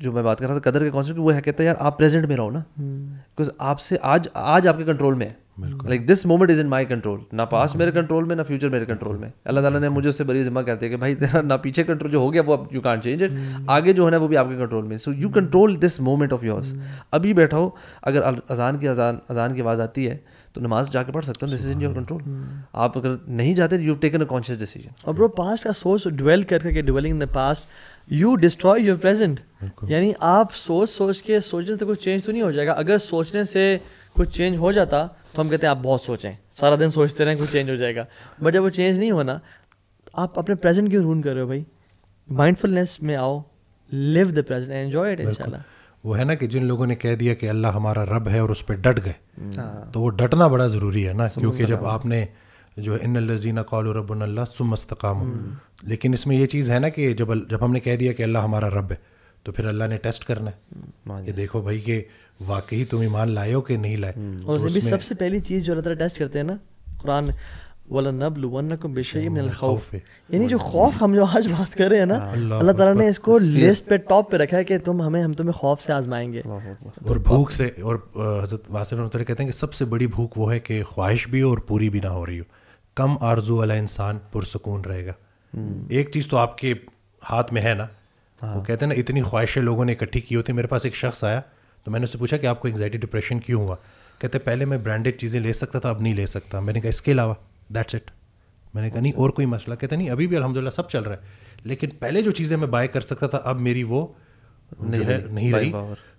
جو میں بات کر رہا تھا قدر کے کانسیپٹ, وہ ہے کہتا ہے یار آپ پریزنٹ میں رہو نا, بیکاز آپ سے آج آپ کے کنٹرول میں ہے. Like this moment is in my control, نہ پاسٹ میرے کنٹرول میں نہ فیوچر میرے کنٹرول میں. اللہ تعالیٰ نے مجھے اس سے بڑی ذمہ کہتے ہیں کہ بھائی تیرا نہ پیچھے کنٹرول جو ہو گیا وہ یو کانٹ چینج اٹ, آگے جو ہے وہ بھی آپ کے کنٹرول میں. So you control this moment of yours. ابھی بیٹھا ہو, اگر اذان کی آواز آتی ہے تو نماز جا کے پڑھ سکتے ہو, دس از ان یور کنٹرول. آپ اگر نہیں جاتے you taken a conscious decision. اور برو پاسٹ کا سوچ ڈویل کر کے dwelling in the past you destroy your present. یعنی آپ سوچ کے سوچنے سے کوئی چینج تو نہیں ہو جائے گا. اگر سوچنے سے کچھ چینج ہو جاتا تو ہم کہتے ہیں آپ بہت سوچیں, سارا دن سوچتے رہیں کچھ چینج ہو جائے گا. بٹ جب وہ چینج نہیں ہونا, آپ اپنے پریزنٹ کیوں رون کر رہے ہو بھائی؟ مائنڈ فلنس میں آؤ, لیو دا پریزنٹ, انجوائے اٹ انشاءاللہ. وہ ہے نا کہ جن لوگوں نے کہہ دیا کہ اللہ ہمارا رب ہے اور اس پہ ڈٹ گئے, تو وہ ڈٹنا بڑا ضروری ہے نا, کیونکہ جب آپ نے جو ان الذین قالوا ربنا اللہ ثم استقاموا, لیکن اس میں یہ چیز ہے نا کہ جب ہم نے کہہ دیا کہ اللہ ہمارا رب ہے تو پھر اللہ نے ٹیسٹ کرنا ہے کہ دیکھو بھائی کہ واقعی تم ایمان لائے ہو کہ نہیں لائے. اور اس میں سب سے پہلی چیز جو اللہ تعالیٰ ٹیسٹ کرتے ہیں نا قرآن, وَلَنَبْلُوَنَّكُمْ بِشَيْءٍ مِّنَ الْخَوْفِ, یعنی جو خوف ہم جو آج بات کر رہے ہیں نا, اللہ تعالیٰ نے اس کو لسٹ پہ ٹاپ پہ رکھا ہے کہ ہم تمہیں خوف سے آزمائیں گے اور بھوک سے. اور حضرت واسف رحمۃ اللہ کہتے ہیں کہ سب سے بڑی بھوک وہ ہے کہ خواہش بھی ہو اور پوری بھی نہ ہو رہی ہو. کم آرزو والا انسان پرسکون رہے گا. ایک چیز تو آپ کے ہاتھ میں ہے نا, وہ کہتے ہیں نا اتنی خواہشیں لوگوں نے اکٹھی کی ہوتی. میرے پاس ایک شخص آیا تو میں نے اس سے پوچھا کہ آپ کو انگزائٹی ڈپریشن کیوں ہوا؟ کہتے پہلے میں برانڈیڈ چیزیں لے سکتا تھا, اب نہیں لے سکتا. میں نے کہا اس کے علاوہ؟ That's it. میں نے کہا نہیں اور کوئی مسئلہ؟ کہتے نہیں ابھی بھی الحمدللہ سب چل رہا ہے, لیکن پہلے جو چیزیں میں بائی کر سکتا تھا اب میری وہ نہیں رہی,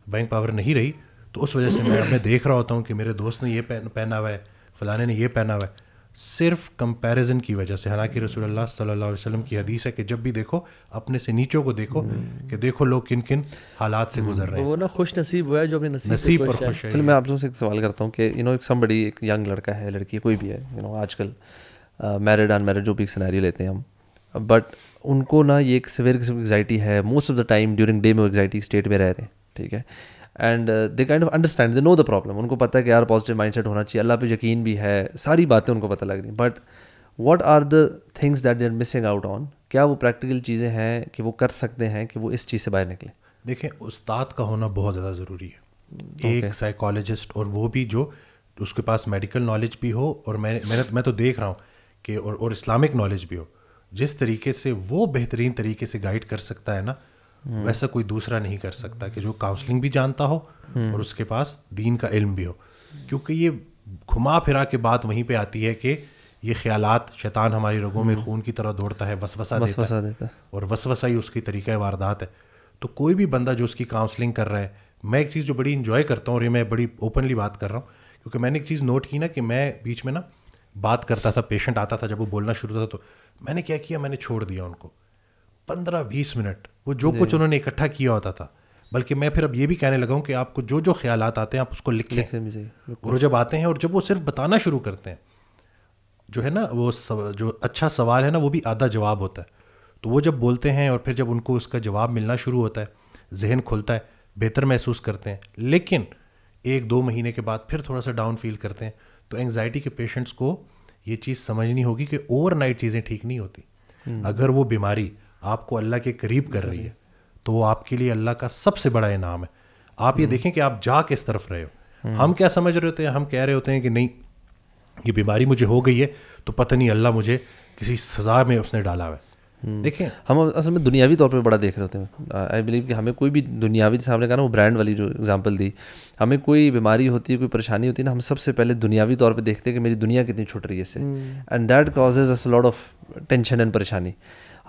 بینک پاور نہیں رہی. تو اس وجہ سے میں دیکھ رہا ہوتا ہوں کہ میرے دوست نے یہ پہنا ہوا ہے, فلانے نے یہ پہنا ہوا ہے, صرف کمپیریزن کی وجہ سے. حالانکہ رسول اللہ صلی اللہ علیہ وسلم کی حدیث ہے کہ جب بھی دیکھو اپنے سے نیچوں کو دیکھو کہ دیکھو لوگ کن کن حالات سے گزر رہے ہیں. وہ نا خوش نصیب ہوا ہے جو اپنے نصیب پر خوش ہے. چلو میں آپ سے ایک سوال کرتا ہوں کہ somebody, ایک ینگ لڑکا ہے, لڑکی کوئی بھی ہے, آج کل میرڈ ان میرڈ جو بھی ایک سینیریو لیتے ہیں ہم, بٹ ان کو نا یہ ایک سیویئر قسم کی انگزائٹی ہے. Most of the time during day میں وہ انگزائٹی اسٹیٹ میں رہ رہے ہیں, ٹھیک ہے, and they kind of understand, they know the problem. ان کو پتہ ہے کہ یار پازیٹیو مائنڈ سیٹ ہونا چاہیے, اللہ پہ یقین بھی ہے, ساری باتیں ان کو پتہ لگ رہی ہیں, but what are the things that they are missing out on? کیا وہ پریکٹیکل چیزیں ہیں کہ وہ کر سکتے ہیں کہ وہ اس چیز سے باہر نکلیں؟ دیکھیں استاد کا ہونا بہت زیادہ ضروری ہے, ایک سائیکالوجسٹ, اور وہ بھی جو اس کے پاس میڈیکل نالج بھی ہو, اور میں تو دیکھ رہا ہوں کہ اور اسلامک نالج بھی ہو. جس طریقے سے وہ بہترین طریقے سے گائیڈ کر سکتا ہے نا, ویسا کوئی دوسرا نہیں کر سکتا, کہ جو کاؤنسلنگ بھی جانتا ہو اور اس کے پاس دین کا علم بھی ہو. کیونکہ یہ گھما پھرا کے بات وہیں پہ آتی ہے کہ یہ خیالات, شیطان ہماری رگوں میں خون کی طرح دوڑتا ہے, وسوسہ دیتا ہے, اور وسوسہ ہی اس کی طریقہ واردات ہے. تو کوئی بھی بندہ جو اس کی کاؤنسلنگ کر رہا ہے, میں ایک چیز جو بڑی انجوائے کرتا ہوں, اور یہ میں بڑی اوپنلی بات کر رہا ہوں, کیونکہ میں نے ایک چیز نوٹ کی نا کہ میں بیچ میں نا بات کرتا تھا, پیشنٹ آتا تھا, جب وہ بولنا شروع ہوتا تھا تو میں نے کیا کیا, میں نے چھوڑ دیا ان کو 15-20 منٹ, وہ جو کچھ انہوں نے اکٹھا کیا ہوتا تھا. بلکہ میں پھر اب یہ بھی کہنے لگا ہوں کہ آپ کو جو خیالات آتے ہیں آپ اس کو لکھ لیں, اور جب آتے ہیں اور جب وہ صرف بتانا شروع کرتے ہیں, جو ہے نا وہ جو اچھا سوال ہے نا وہ بھی آدھا جواب ہوتا ہے. تو وہ جب بولتے ہیں اور پھر جب ان کو اس کا جواب ملنا شروع ہوتا ہے, ذہن کھلتا ہے, بہتر محسوس کرتے ہیں. لیکن 1-2 مہینے کے بعد پھر تھوڑا سا ڈاؤن فیل کرتے ہیں. تو انگزائٹی کے پیشنٹس کو یہ چیز سمجھنی ہوگی کہ اوور نائٹ چیزیں ٹھیک نہیں ہوتی. اگر وہ بیماری آپ کو اللہ کے قریب کر رہی ہے تو وہ آپ کے لیے اللہ کا سب سے بڑا انعام ہے. آپ یہ دیکھیں کہ آپ جا کس طرف رہے ہو. ہم کیا سمجھ رہے ہوتے ہیں, ہم کہہ رہے ہوتے ہیں کہ نہیں یہ بیماری مجھے ہو گئی ہے تو پتہ نہیں اللہ مجھے کسی سزا میں اس نے ڈالا ہوا ہے. دیکھیں ہم اصل میں دنیاوی طور پہ بڑا دیکھ رہے ہوتے ہیں. آئی بلیو کہ ہمیں کوئی بھی دنیاوی, جیسے ہم نے کہا نا وہ برانڈ والی جو اگزامپل دی, ہمیں کوئی بیماری ہوتی ہے, کوئی پریشانی ہوتی ہے نا, ہم سب سے پہلے دنیاوی طور پہ دیکھتے ہیں کہ میری دنیا کتنی چھٹ رہی ہے اس سے, and that causes us lot of tension and پریشانی.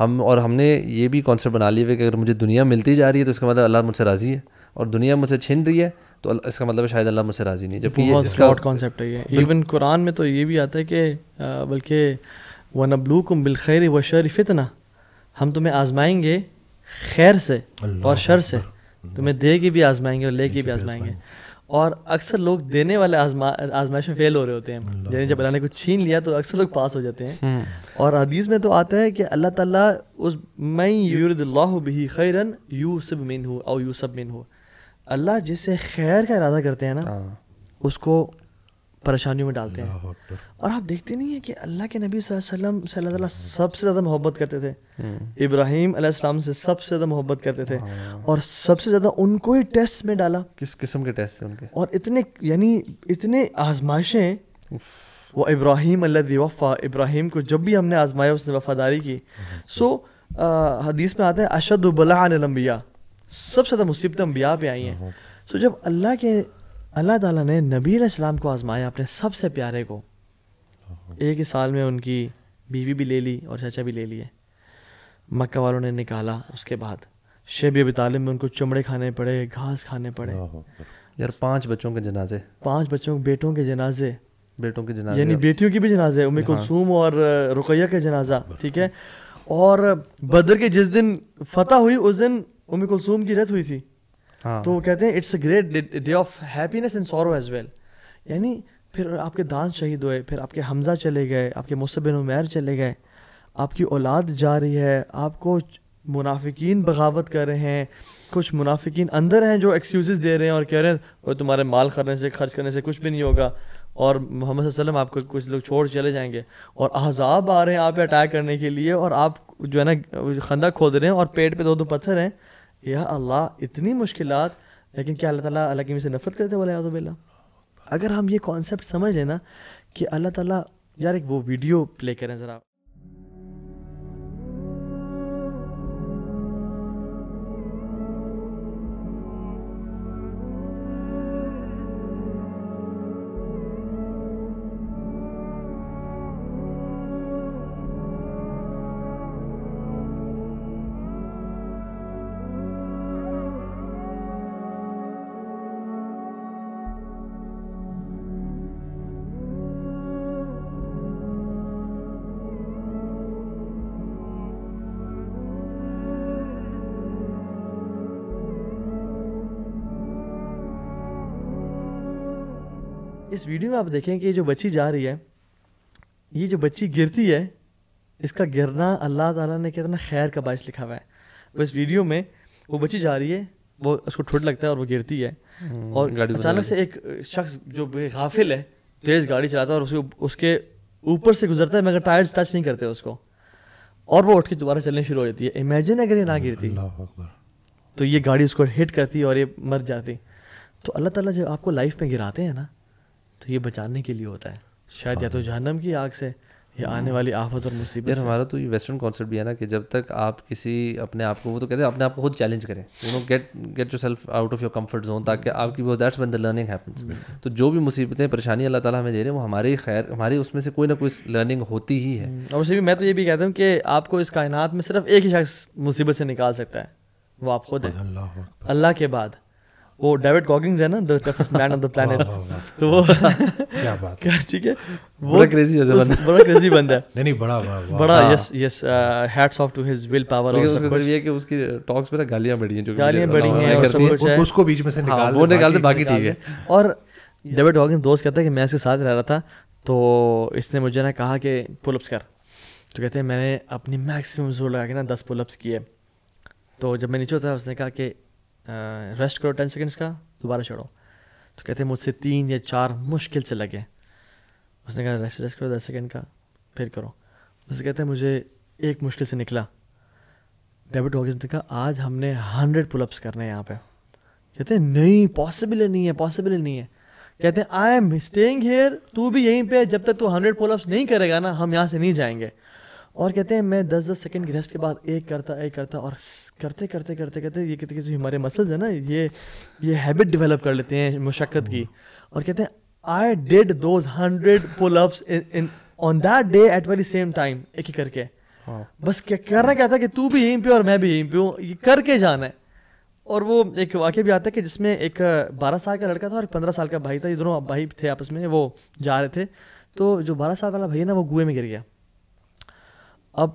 ہم نے یہ بھی کانسیپٹ بنا لیا ہے کہ اگر مجھے دنیا ملتی جا رہی ہے تو اس کا مطلب اللہ مجھ سے راضی ہے, اور دنیا مجھ سے چھن رہی ہے تو اس کا مطلب شاید اللہ مجھ سے راضی نہیں. جبکہ بہت فلاٹ کانسیپٹ ہے یہ. ایون قرآن میں تو یہ بھی آتا ہے کہ بلکہ وَنَبْلُوكُمْ بِالْخَيْرِ وَالشَّرِّ فِتْنَةً, ہم تمہیں آزمائیں گے خیر سے اور شر سے, تمہیں دے کے بھی آزمائیں گے اور لے کے بھی آزمائیں گے. اور اکثر لوگ دینے والے آزمائش میں فیل ہو رہے ہوتے ہیں, یعنی جب اللہ نے کچھ چھین لیا تو اکثر لوگ پاس ہو جاتے ہیں. اور حدیث میں تو آتا ہے کہ اللہ تعالیٰ اس من یرید اللہ بہ خیرا یوسب منہ او یوسب منہ, اللہ جس سے خیر کا ارادہ کرتے ہیں نا اس کو پریشانیوں میں ڈالتے ہیں. اور آپ دیکھتے نہیں ہیں کہ اللہ کے نبی صلی اللہ علیہ وسلم سے اللہ تعالیٰ سب سے زیادہ محبت کرتے تھے, ابراہیم علیہ السلام سے سب سے زیادہ محبت کرتے تھے, اور سب سے زیادہ ان کو ہی ٹیسٹ میں ڈالا. کس قسم کے ٹیسٹ تھے ان کے؟ اور اتنے آزمائشیں. وہ ابراہیم الذی وفا, ابراہیم کو جب بھی ہم نے آزمایا اس نے وفاداری کی. سو حدیث میں آتا ہے اشد بلاء علی الانبیاء, سب سے زیادہ مصیبتیں انبیاء پہ آئی ہیں. سو جب اللہ تعالیٰ نے نبی علیہ السلام کو آزمایا, اپنے سب سے پیارے کو, ایک ہی سال میں ان کی بیوی بھی لے لی اور چچا بھی لے لیے, مکہ والوں نے نکالا. اس کے بعد شیب ابی طالب میں ان کو چمڑے کھانے پڑے, گھاس کھانے پڑے. یار 5 بچوں کے جنازے, 5 بیٹوں کے جنازے, یعنی بیٹیوں کی بھی جنازے, ام کلثوم اور رقیہ کا جنازہ, ٹھیک ہے. اور بدر کے جس دن فتح ہوئی اس دن ام کلثوم کی ڈیتھ ہوئی تھی. تو وہ کہتے ہیں it's a great day of happiness and sorrow as well. یعنی پھر آپ کے دانت شہید ہوئے, پھر آپ کے حمزہ چلے گئے, آپ کے مصعب بن عمیر چلے گئے, آپ کی اولاد جا رہی ہے, آپ کو منافقین بغاوت کر رہے ہیں, کچھ منافقین اندر ہیں جو ایکسکیوزز دے رہے ہیں اور کہہ رہے ہیں اور تمہارے مال خرچ کرنے سے کچھ بھی نہیں ہوگا, اور محمد صلی اللہ علیہ وسلم آپ کو کچھ لوگ چھوڑ چلے جائیں گے, اور احزاب آ رہے ہیں آپ پہ اٹیک کرنے کے لیے, اور آپ جو ہے نا خندق کھود رہے ہیں اور پیٹ پہ 2 پتھر ہیں. یا اللہ اتنی مشکلات, لیکن کیا اللہ تعالیٰ اللہ کی میں سے نفرت کرتے والے اعوذ باللہ. اگر ہم یہ کانسیپٹ سمجھ لیں نا کہ اللہ تعالیٰ, یار ایک وہ ویڈیو پلے کریں ذرا. اس ویڈیو میں آپ دیکھیں کہ جو بچی جا رہی ہے, یہ جو بچی گرتی ہے, اس کا گرنا اللہ تعالیٰ نے کتنا خیر کا باعث لکھا ہوا ہے. وہ اس ویڈیو میں وہ بچی جا رہی ہے, وہ اس کو ٹھوٹ لگتا ہے اور وہ گرتی ہے, اور اچانک سے ایک شخص جو غافل ہے تیز گاڑی چلاتا ہے اور اس کے اوپر سے گزرتا ہے مگر ٹائرز ٹچ نہیں کرتے اس کو, اور وہ اٹھ کے دوبارہ چلنے شروع ہو جاتی ہے. امیجن اگر یہ نہ گرتی تو یہ گاڑی اس کو ہٹ کرتی اور یہ مر جاتی. تو اللہ تعالیٰ جب آپ کو لائف میں گراتے ہیں نا تو یہ بچانے کے لیے ہوتا ہے, شاید یا تو جہنم کی آگ سے یا آنے والی آفت اور مصیبت. یار ہمارا تو یہ ویسٹرن کانسیپٹ بھی ہے نا کہ جب تک آپ کسی اپنے آپ کو, وہ تو کہتے ہیں اپنے آپ کو خود چیلنج کریں, get yourself out of your comfort zone, تاکہ آپ کی وہ that's when the learning happens. تو جو بھی مصیبتیں پریشانی اللہ تعالیٰ ہمیں دے رہے ہیں وہ ہمارے خیر, ہماری اس میں سے کوئی نہ کوئی لرننگ ہوتی ہی ہے. اور اسے بھی میں تو یہ بھی کہتا ہوں کہ آپ کو اس کائنات میں صرف ایک ہی شخص مصیبت سے نکال سکتا ہے, وہ آپ خود ہیں. اللہ کے بعد وہ ڈیوڈ گاگنز ہے نا, the toughest man on the planet. تو وہ کیا بات ہے, ٹھیک ہے, وہ بڑا کریزی بندہ ہے, نہیں بڑا yes hats off to his willpower. اور سب کچھ یہ ہے کہ اس کی ٹاکس پہ گالیاں بڑی ہیں, جو گالیاں بڑی ہیں اور سب کچھ ہے, اس کو بیچ میں سے وہ نکال دے باقی ٹھیک ہے. اور ڈیوڈ گاگنز دوست کہتا ہے کہ میں اس کے ساتھ رہ رہا تھا, تو اس نے مجھے نا کہا کہ پل اپس کر, تو کہتے ہیں میں نے اپنی میکسیمم زور لگا کے نا 10 پل اپس کیے. تو جب میں نیچے ہوتا اس نے کہا کہ ریسٹ کرو 10 سیکنڈس کا, دوبارہ چڑھو. تو کہتے ہیں مجھ سے 3 یا 4 مشکل سے لگے. اس نے کہا ریسٹ کرو 10 سیکنڈ کا, پھر کرو. اس سے کہتے ہیں مجھے ایک مشکل سے نکلا. ڈیوڈ گاگنز نے کہا آج ہم نے 100 پل اپس کرنے ہیں یہاں پہ. کہتے ہیں نہیں پاسبل نہیں ہے, پاسبل نہیں ہے. کہتے ہیں آئی ایم اسٹیئنگ ہیئر, تو بھی یہیں پہ, جب تک تو 100 پل اپس نہیں کرے گا نا ہم یہاں سے نہیں جائیں گے. اور کہتے ہیں میں 10 سیکنڈ کی ریسٹ کے بعد ایک کرتا اور کرتے یہ کہتے ہیں ہمارے مسلز ہیں نا یہ ہیبٹ ڈیولپ کر لیتے ہیں مشقت کی. اور کہتے ہیں I did those 100 pull ups on that day at very same time, ایک ہی کر کے. بس کیا کرنا کیا تھا کہ تو بھی یہیں پہ اور میں بھی یہیں پہ ہوں, یہ کر کے جانا ہے. اور وہ ایک واقعہ بھی آتا ہے کہ جس میں ایک 12 سال کا لڑکا تھا اور ایک 15 سال کا بھائی تھا, یہ دونوں بھائی تھے آپس میں, وہ جا رہے تھے. تو جو 12 سال والا بھائی نا وہ کنویں میں گر گیا. اب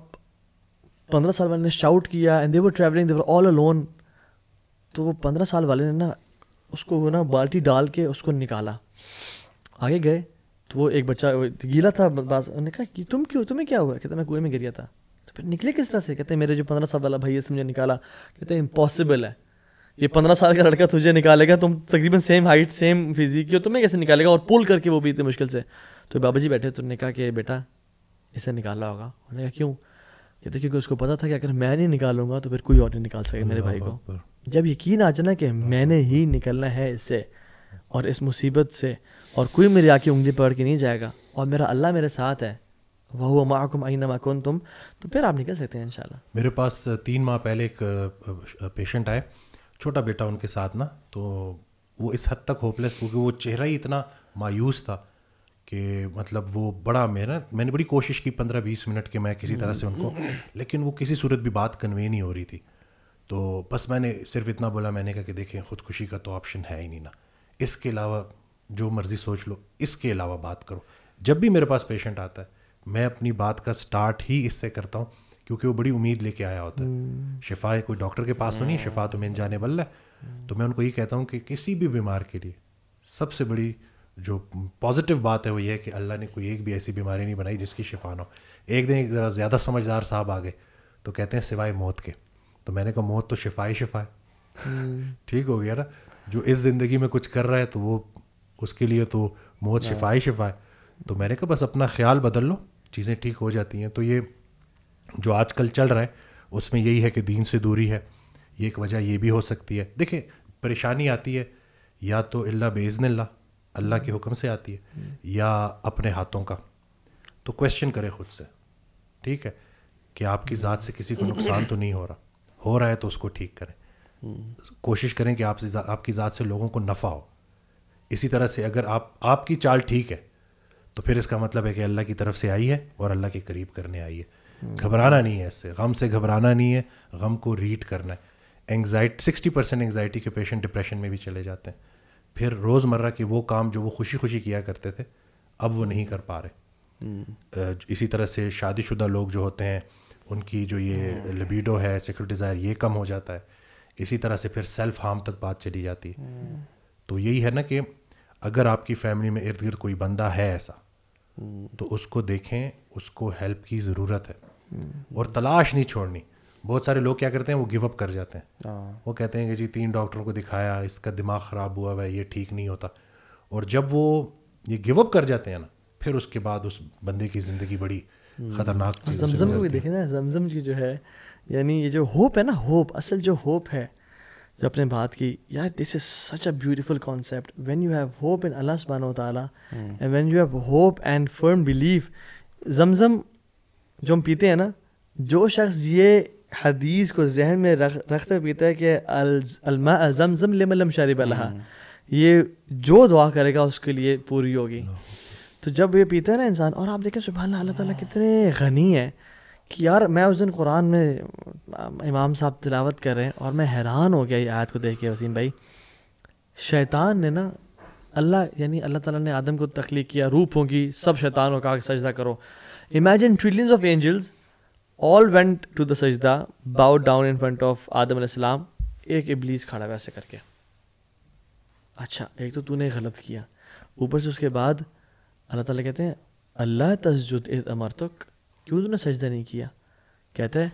15 سال والے نے شاؤٹ کیا and they were travelling, they were all alone. تو وہ 15 سال والے نے نا اس کو نا بالٹی ڈال کے اس کو نکالا. آگے گئے تو وہ ایک بچہ گیلا تھا, انہوں نے کہا کہ تمہیں کیا ہوا؟ کہتے میں کنویں میں گریا تھا. تو پھر نکلے کس طرح سے؟ کہتے ہیں میرے جو 15 سال والا بھائی سے مجھے نکالا. کہتے ہیں امپاسبل ہے, یہ 15 سال کا لڑکا تجھے نکالے گا, تم تقریباً سیم ہائٹ سیم فزیک کی ہو, تمہیں کیسے نکالے گا, اور پول کر کے وہ بھی اتنے مشکل سے. تو بابا جی بیٹھے تو انہوں نے کہا کہ بیٹا اسے نکالا ہوگا. انہوں نے کہا کیوں؟ کہتے کیونکہ اس کو پتا تھا کہ اگر میں نہیں نکالوں گا تو پھر کوئی اور نہیں نکال سکے میرے بھائی کو. جب یقین آ جانا کہ میں نے ہی نکلنا ہے اس سے اور اس مصیبت سے, اور کوئی میری آ کے انگلی پکڑ کے نہیں جائے گا, اور میرا اللہ میرے ساتھ ہے, وَهُوَ مَعَكُمْ أَيْنَمَا كُنْتُمْ, تو پھر آپ نکل سکتے ہیں انشاءاللہ. میرے پاس 3 ماہ پہلے ایک پیشنٹ آئے, چھوٹا بیٹا ان کے ساتھ نا, تو وہ اس حد تک ہوپلیس, کیونکہ وہ چہرہ ہی اتنا مایوس تھا کہ مطلب وہ بڑا میں نے بڑی کوشش کی 15-20 منٹ کے میں کسی طرح سے ان کو, لیکن وہ کسی صورت بھی بات کنوے نہیں ہو رہی تھی. تو بس میں نے صرف اتنا بولا, میں نے کہا کہ دیکھیں خودکشی کا تو آپشن ہے ہی نہیں نا, اس کے علاوہ جو مرضی سوچ لو, اس کے علاوہ بات کرو. جب بھی میرے پاس پیشنٹ آتا ہے میں اپنی بات کا سٹارٹ ہی اس سے کرتا ہوں, کیونکہ وہ بڑی امید لے کے آیا ہوتا ہے. شفا کوئی ڈاکٹر کے پاس تو نہیں, شفا تو من جانب اللہ ہے. تو میں ان کو یہ کہتا ہوں کہ کسی بھی بیمار کے لیے سب سے بڑی جو پازیٹیو بات ہے وہ یہ ہے کہ اللہ نے کوئی ایک بھی ایسی بیماری نہیں بنائی جس کی شفا نہ ہو. ایک دن ایک ذرا زیادہ سمجھدار صاحب آ گئے تو کہتے ہیں سوائے موت کے. تو میں نے کہا موت تو شفا ہی شفا ہے, ٹھیک ہو گیا نا. جو اس زندگی میں کچھ کر رہا ہے تو وہ اس کے لیے تو موت شفا ہی شفا ہے. تو میں نے کہا بس اپنا خیال بدل لو, چیزیں ٹھیک ہو جاتی ہیں. تو یہ جو آج کل چل رہا ہے اس میں یہی ہے کہ دین سے دوری ہے, یہ ایک وجہ یہ بھی ہو سکتی ہے. دیکھیں پریشانی آتی ہے یا تو اللہ باذن اللہ کے حکم سے آتی ہے, یا اپنے ہاتھوں کا. تو کویسچن کرے خود سے, ٹھیک ہے, کہ آپ کی ذات سے کسی کو نقصان تو نہیں ہو رہا ہے تو اس کو ٹھیک کریں. کوشش کریں کہ آپ کی ذات سے لوگوں کو نفع ہو. اسی طرح سے اگر آپ کی چال ٹھیک ہے تو پھر اس کا مطلب ہے کہ اللہ کی طرف سے آئی ہے اور اللہ کے قریب کرنے آئی ہے. گھبرانا نہیں ہے, اس سے غم سے گھبرانا نہیں ہے, غم کو ریڈ کرنا ہے. 60% انگزائٹی کے پیشنٹ ڈپریشن میں بھی چلے جاتے ہیں. پھر روزمرہ کے وہ کام جو وہ خوشی خوشی کیا کرتے تھے اب وہ نہیں کر پا رہے. اسی طرح سے شادی شدہ لوگ جو ہوتے ہیں ان کی جو یہ لبیڈو ہے, سیکسول ڈیزائر, یہ کم ہو جاتا ہے. اسی طرح سے پھر سیلف ہارم تک بات چلی جاتی ہے. تو یہی ہے نا کہ اگر آپ کی فیملی میں ارد گرد کوئی بندہ ہے ایسا تو اس کو دیکھیں, اس کو ہیلپ کی ضرورت ہے, اور تلاش نہیں چھوڑنی. بہت سارے لوگ کیا کرتے ہیں وہ گیو اپ کر جاتے ہیں. وہ کہتے ہیں کہ جی 3 ڈاکٹروں کو دکھایا, اس کا دماغ خراب ہوا ہے, یہ ٹھیک نہیں ہوتا. اور جب وہ یہ گیو اپ کر جاتے ہیں نا, پھر اس کے بعد اس بندے کی زندگی بڑی خطرناک چیز. زمزم کو بھی دیکھیں نا, زمزم کی جو ہے یعنی یہ جو ہوپ ہے نا, ہوپ اصل جو ہوپ ہے جو اپنے بات کی, یار this is such a beautiful concept. When you have hope in Allah سبحانہ و تعالیٰ and when you have hope and firm belief. زمزم جو ہم پیتے ہیں نا, جو شخص یہ حدیث کو ذہن میں رکھتے پیتا ہے کہ الماء زمزم لمن لم شرب لہا, یہ جو دعا کرے گا اس کے لیے پوری ہوگی. تو جب یہ پیتا ہے نا انسان, اور آپ دیکھیں سبحان اللہ, اللہ تعالیٰ کتنے غنی ہے کہ یار میں اس دن قرآن میں امام صاحب تلاوت کر رہے ہیں اور میں حیران ہو گیا یہ آیت کو دیکھ کے. وسیم بھائی, شیطان نے نا اللہ تعالیٰ نے آدم کو تخلیق کیا, روح پھونکی, سب شیطان کو کہا کہ سجدہ کرو. Imagine trillions of angels all went to the sajda, bowed down in front of آدم علیہ السلام. ایک ابلیس کھڑا ویسے کر کے. اچھا ایک تو نے غلط کیا, اوپر سے اس کے بعد اللہ تعالیٰ کہتے ہیں اللہ تسجد اذ امرتک, کیوں نے سجدہ نہیں کیا؟ کہتے ہیں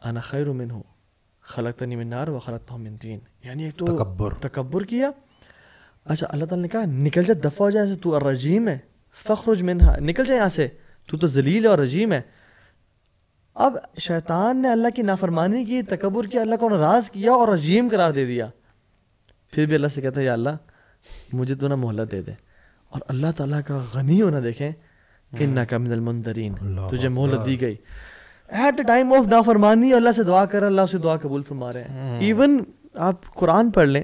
انا خیر منہ خلقتنی من نار وخلقتہ من طین. یعنی ایک تو تکبر کیا. اچھا اللہ تعالیٰ نے کہا نکل جا, دفع ہو جائے, تو الرجیم ہے, فخرج منہا, نکل جائے یہاں سے, تو ذلیل ہے اور رجیم ہے. اب شیطان نے اللہ کی نافرمانی کی, تکبر کیا, اللہ کو ناراض کیا اور رجیم قرار دے دیا. پھر بھی اللہ سے کہتا ہے یا اللہ مجھے تو نہ مہلت دے دے. اور اللہ تعالیٰ کا غنی ہونا دیکھیں, انک من المنذرین, تجھے مہلت دی گئی. ایٹ اے ٹائم آف نافرمانی اللہ سے دعا کر, اللہ سے دعا قبول فرما رہے ہیں. ایون آپ قرآن پڑھ لیں,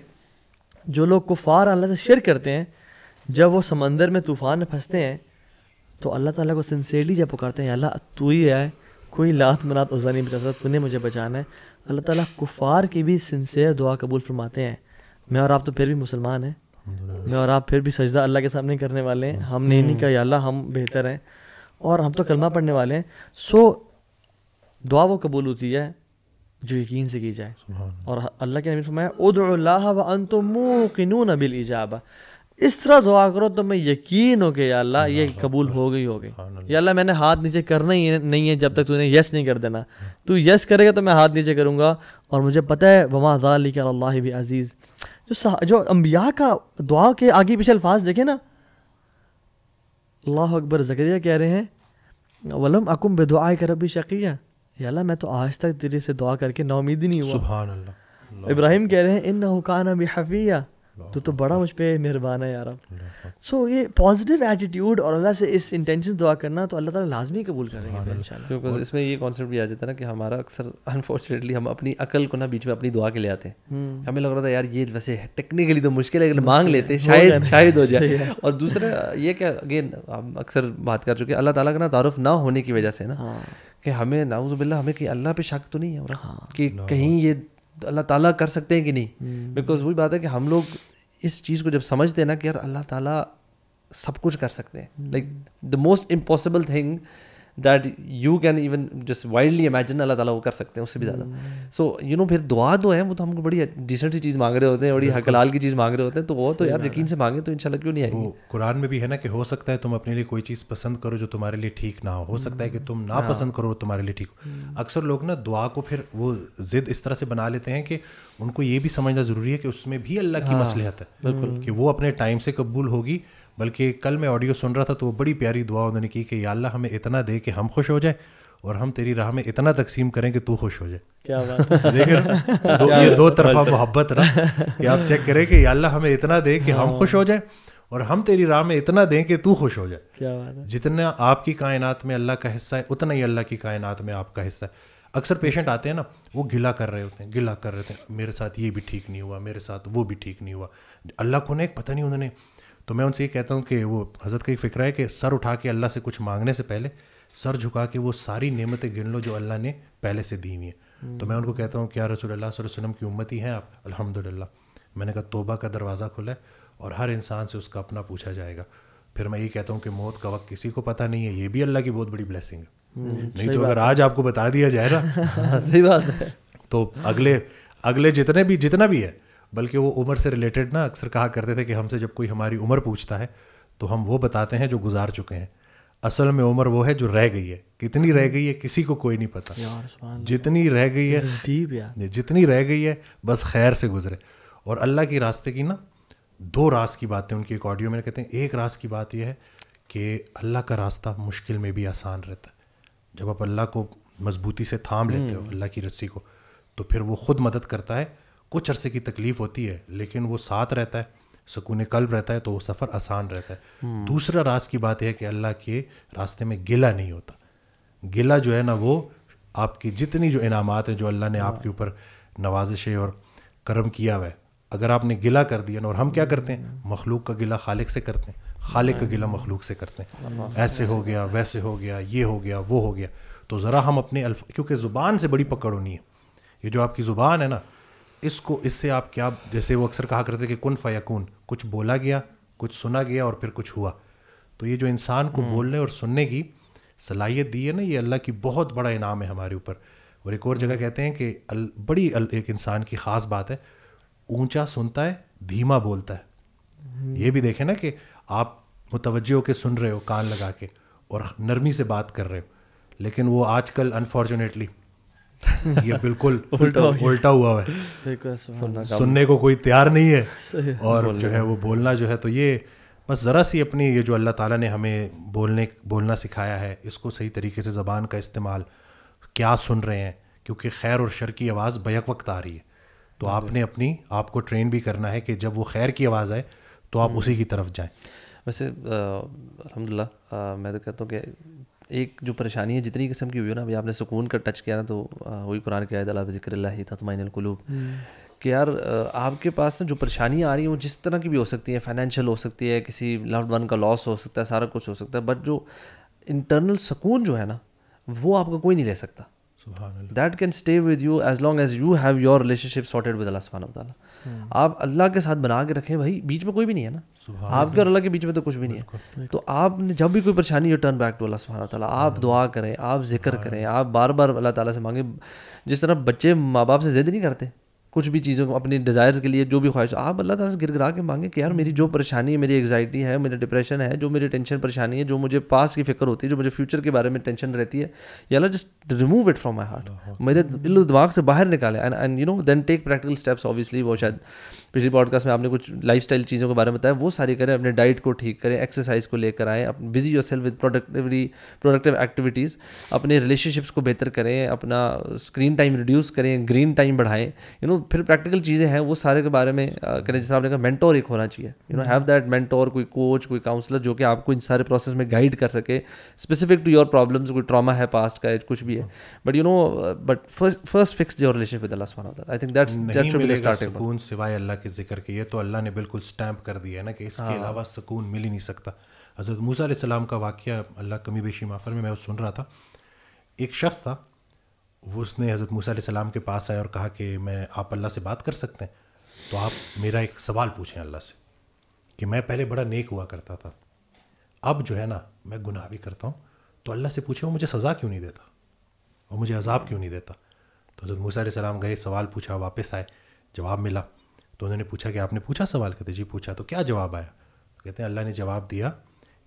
جو لوگ کفار اللہ سے شرک کرتے ہیں, جب وہ سمندر میں طوفان میں پھنستے ہیں تو اللہ تعالیٰ کو سنسیئرلی جب پکارتے ہیں یا اللہ تو ہی ہے, کوئی لات منات عزا نہیں بچا سکتا, تو نے مجھے بچانا ہے. اللہ تعالیٰ کفار کی بھی سنسیئر دعا قبول فرماتے ہیں. میں اور آپ تو پھر بھی مسلمان ہیں, میں اور آپ پھر بھی سجدہ اللہ کے سامنے کرنے والے ہیں. ہم نے نہیں کہا یا اللہ ہم بہتر ہیں, اور ہم تو کلمہ پڑھنے والے ہیں. سو دعا وہ قبول ہوتی ہے جو یقین سے کی جائے. اور اللہ کے نبی فرمایا ادعوا اللہ وانتم موقنون بالاجابہ, اس طرح دعا کرو تو میں یقین ہو کہ یا اللہ یہ قبول ہو گئی ہوگی. یا اللہ میں نے ہاتھ نیچے کرنا ہی نہیں ہے جب تک تو نے یس نہیں کر دینا. تو یس کرے گا تو میں ہاتھ نیچے کروں گا, اور مجھے پتہ ہے وما ذلک علی اللہ بعزیز. جو انبیاء کا دعا کے آگے پیچھے الفاظ دیکھیں نا, اللہ اکبر, زکریا کہہ رہے ہیں ولم اکم بدعائک ربی شقیہ, یا اللہ میں تو آج تک تیرے سے دعا کر کے نا امید ہی نہیں ہوا. سبحان اللہ. ابراہیم کہہ رہے ہیں انہ کان بی حفیہ, تو بڑا مجھ پہ مہربان ہے یار. سو یہ پازیٹیو ایٹیٹیوڈ اور اللہ سے اس انٹینشن دعا کرنا تو اللہ تعالیٰ لازمی قبول کریں گے انشاءاللہ. کیونکہ اس میں یہ کانسیپٹ بھی آ جاتا ہے نا کہ ہمارا اکثر انفارچونیٹلی ہم اپنی عقل کو نا بیچ میں اپنی دعا کے لے آتے ہیں. ہمیں لگ رہا تھا یار یہ ویسے ٹیکنیکلی تو مشکل ہے, اگر مانگ لیتے شاید ہو جائے. اور دوسرا یہ کہ اگین ہم اکثر بات کر چکے, اللہ تعالیٰ کا نا تعارف نہ ہونے کی وجہ سے نا کہ ہمیں نعوذ باللہ ہمیں کہ اللہ پہ شک تو نہیں ہے ہو رہا کہ کہیں یہ اللہ تعالیٰ کر سکتے ہیں کہ نہیں. بیکاز وہی بات ہے کہ ہم لوگ اس چیز کو جب سمجھتے ہیں نا کہ یار اللہ تعالیٰ سب کچھ کر سکتے ہیں, like the most impossible thing that you can even just wildly imagine, Allah تعالیٰ وہ کر سکتے ہیں اس سے بھی زیادہ. سو یو نو پھر دعا تو ہے وہ تو ہم کو بڑی ڈیسنٹ سی چیز مانگ رہے ہوتے ہیں, بڑی حق حلال کی چیز مانگ رہے ہوتے ہیں, تو وہ تو یار یقین سے مانگے تو انشاءاللہ کیوں نہیں آئیں گے. قرآن میں بھی ہے نا کہ ہو سکتا ہے تم اپنے لیے کوئی چیز پسند کرو جو تمہارے لیے ٹھیک نہ ہو سکتا ہے کہ تم نا پسند کرو تمہارے لیے ٹھیک ہو. اکثر لوگ نا دعا کو پھر وہ ضد اس طرح سے بنا لیتے ہیں کہ ان کو یہ بھی سمجھنا ضروری ہے کہ اس میں بھی اللہ کی مصلحت ہے کہ وہ اپنے ٹائم سے قبول ہوگی. بلکہ کل میں آڈیو سن رہا تھا تو وہ بڑی پیاری دعا انہوں نے کی کہ یا اللہ ہمیں اتنا دے کہ ہم خوش ہو جائیں, اور ہم تیری راہ میں اتنا تقسیم کریں کہ تو خوش ہو جائے. کیا بات دیکھیں یہ دو طرفہ محبت نا کہ آپ چیک کریں کہ یا اللہ ہمیں اتنا دے کہ ہم خوش ہو جائیں, اور ہم تیری راہ میں اتنا دیں کہ تو خوش ہو جائے. کیا بات ہے. جتنا آپ کی کائنات میں اللہ کا حصہ ہے اتنا ہی اللہ کی کائنات میں آپ کا حصہ ہے. اکثر پیشنٹ آتے ہیں نا, وہ گلا کر رہے ہوتے ہیں میرے ساتھ یہ بھی ٹھیک نہیں ہوا, میرے ساتھ وہ بھی ٹھیک نہیں ہوا, اللہ کو ایک پتہ نہیں انہوں نے. تو میں ان سے یہ کہتا ہوں کہ وہ حضرت کا ایک فکر ہے کہ سر اٹھا کے اللہ سے کچھ مانگنے سے پہلے سر جھکا کے وہ ساری نعمتیں گن لو جو اللہ نے پہلے سے دی ہوئی ہیں. تو میں ان کو کہتا ہوں کہ یا رسول اللہ صلی اللہ علیہ وسلم کی امتی ہیں آپ, الحمدللہ. میں نے کہا توبہ کا دروازہ کھلا ہے اور ہر انسان سے اس کا اپنا پوچھا جائے گا. پھر میں یہ کہتا ہوں کہ موت کا وقت کسی کو پتہ نہیں ہے, یہ بھی اللہ کی بہت بڑی بلیسنگ ہے. نہیں تو اگر آج آپ کو بتا دیا جائے نا صحیح بات ہے, تو اگلے جتنا بھی ہے, بلکہ وہ عمر سے ریلیٹڈ نا اکثر کہا کرتے تھے کہ ہم سے جب کوئی ہماری عمر پوچھتا ہے تو ہم وہ بتاتے ہیں جو گزار چکے ہیں. اصل میں عمر وہ ہے جو رہ گئی ہے. کتنی رہ گئی ہے کسی کو کوئی نہیں پتا, جتنی رہ گئی ہے جتنی رہ گئی ہے بس خیر سے گزرے. اور اللہ کے راستے کی نا دو راز کی باتیں ان کی ایک آڈیو میں کہتے ہیں. ایک راز کی بات یہ ہے کہ اللہ کا راستہ مشکل میں بھی آسان رہتا ہے. جب آپ اللہ کو مضبوطی سے تھام لیتے ہو اللہ کی رسی کو, تو پھر وہ خود مدد کرتا ہے. کچھ عرصے کی تکلیف ہوتی ہے لیکن وہ ساتھ رہتا ہے, سکون قلب رہتا ہے, تو وہ سفر آسان رہتا ہے. دوسرا راز کی بات یہ ہے کہ اللہ کے راستے میں گلہ نہیں ہوتا. گلہ جو ہے نا وہ آپ کی جتنی جو انعامات ہیں جو اللہ نے آپ کے اوپر نوازشیں اور کرم کیا ہوا ہے, اگر آپ نے گلہ کر دیا نا, اور ہم کیا کرتے ہیں مخلوق کا گلہ خالق سے کرتے ہیں, خالق کا گلہ مخلوق سے کرتے ہیں, ایسے ہو گیا ویسے ہو گیا یہ ہو گیا وہ ہو گیا. تو ذرا ہم اپنے کیونکہ زبان سے بڑی پکڑ ہونی ہے. یہ جو آپ کی زبان ہے نا, اس سے آپ کیا, جیسے وہ اکثر کہا کرتے کہ کن فیکون, کچھ بولا گیا, کچھ سنا گیا اور پھر کچھ ہوا. تو یہ جو انسان کو بولنے اور سننے کی صلاحیت دی ہے نا, یہ اللہ کی بہت بڑا انعام ہے ہمارے اوپر. اور ایک اور جگہ کہتے ہیں کہ بڑی ایک انسان کی خاص بات ہے, اونچا سنتا ہے دھیما بولتا ہے. یہ بھی دیکھیں نا کہ آپ متوجہ ہو کے سن رہے ہو کان لگا کے اور نرمی سے بات کر رہے ہو, لیکن وہ آج کل انفارچونیٹلی یہ بالکل الٹا ہوا ہے, سننے کو کوئی تیار نہیں ہے اور جو ہے وہ بولنا جو ہے. تو یہ بس ذرا سی اپنی یہ جو اللہ تعالیٰ نے ہمیں بولنا سکھایا ہے, اس کو صحیح طریقے سے زبان کا استعمال, کیا سن رہے ہیں, کیونکہ خیر اور شر کی آواز بیک وقت آ رہی ہے. تو آپ نے آپ کو ٹرین بھی کرنا ہے کہ جب وہ خیر کی آواز آئے تو آپ اسی کی طرف جائیں. ویسے الحمدللہ میں تو کہتا ہوں کہ ایک جو پریشانی ہے جتنی قسم کی ہوئی ہے نا, ابھی آپ نے سکون کا ٹچ کیا نا, تو وہی قرآن کی آیت الا بذکر اللہ تطمئن القلوب, کہ یار آپ کے پاس نا جو پریشانیاں آ رہی ہیں وہ جس طرح کی بھی ہو سکتی ہیں, فائنینشیل ہو سکتی ہے, کسی لوڈ ون کا لاس ہو سکتا ہے, سارا کچھ ہو سکتا ہے, بٹ جو انٹرنل سکون جو ہے نا وہ آپ کا کوئی نہیں لے سکتا. That can stay with you as long as you have your relationship sorted with Allah سبحانہ و تعالیٰ. آپ اللہ کے ساتھ بنا کے رکھیں بھائی, بیچ میں کوئی بھی نہیں ہے نا, آپ کے اور اللہ کے بیچ میں تو کچھ بھی نہیں ہے. تو آپ نے جب بھی کوئی پریشانی ہو ٹرن بیک ٹو اللہ سبحانہ تعالیٰ. آپ دعا کریں, آپ ذکر کریں, آپ بار بار اللہ تعالیٰ سے مانگیں. جس طرح بچے ماں باپ سے ضد نہیں کرتے کچھ بھی چیزوں کو, اپنی ڈیزائرز کے لیے جو بھی خواہش, آپ اللہ تعالیٰ سے گر گرا کے مانگیں کہ یار میری جو پریشانی ہے, میری ایگزائٹی ہے, میرا ڈپریشن ہے, جو میری ٹینشن پریشانی ہے, جو مجھے پاس کی فکر ہوتی ہے, جو مجھے فیوچر کے بارے میں ٹینشن رہتی ہے, یا Allah just remove it from my heart, میرے دل و دماغ سے باہر نکالے. And you know then take practical steps. Obviously وہ شاید پچھلی پوڈ کاسٹ میں آپ نے کچھ لائف اسٹائل چیزوں کے بارے میں بتایا, وہ ساری کریں. اپنے ڈائٹ کو ٹھیک کریں, ایکسرسائز کو لے کر آئیں, busy your self with productive activities, اپنے ریلیشن شپس کو بہتر کریں, اپنا اسکرین ٹائم ریڈیوس کریں, گرین ٹائم بڑھائیں. پھر پریکٹیکل چیزیں ہیں وہ سارے کے بارے میں کریں. جس طرح آپ نے کہا مینٹور ایک ہونا چاہیے, ہیو دیٹ مینٹور, کوئی کوچ, کوئی کاؤنسلر جو کہ آپ کو ان سارے پروسیس میں گائڈ کر سکے اسپیسیفک ٹو یور پرابلمس. کوئی ٹراما ہے پاسٹ کا, کچھ بھی ہے, but first fix your relation with Allah سبحانہ وتعالیٰ. I think that should be the starting point. سوائے اللہ کے ذکر کے یہ تو اللہ نے بالکل اسٹیمپ کر دیا ہے نا کہ اس کے علاوہ سکون مل ہی نہیں سکتا. حضرت موسیٰ علیہ السلام کا واقعہ, اللہ کمی بیشی معاف فرمائے, میں سن رہا تھا. ایک شخص تھا, وہ اس نے حضرت موسیٰ علیہ السلام کے پاس آیا اور کہا کہ آپ اللہ سے بات کر سکتے ہیں, تو آپ میرا ایک سوال پوچھیں اللہ سے کہ میں پہلے بڑا نیک ہوا کرتا تھا, اب جو ہے نا میں گناہ بھی کرتا ہوں, تو اللہ سے پوچھیں وہ مجھے سزا کیوں نہیں دیتا, وہ مجھے عذاب کیوں نہیں دیتا. تو حضرت موسیٰ علیہ السلام گئے, سوال پوچھا, واپس آئے, جواب ملا. تو انہوں نے پوچھا کہ آپ نے پوچھا سوال, کہتے جی پوچھا, تو کیا جواب آیا؟ کہتے ہیں اللہ نے جواب دیا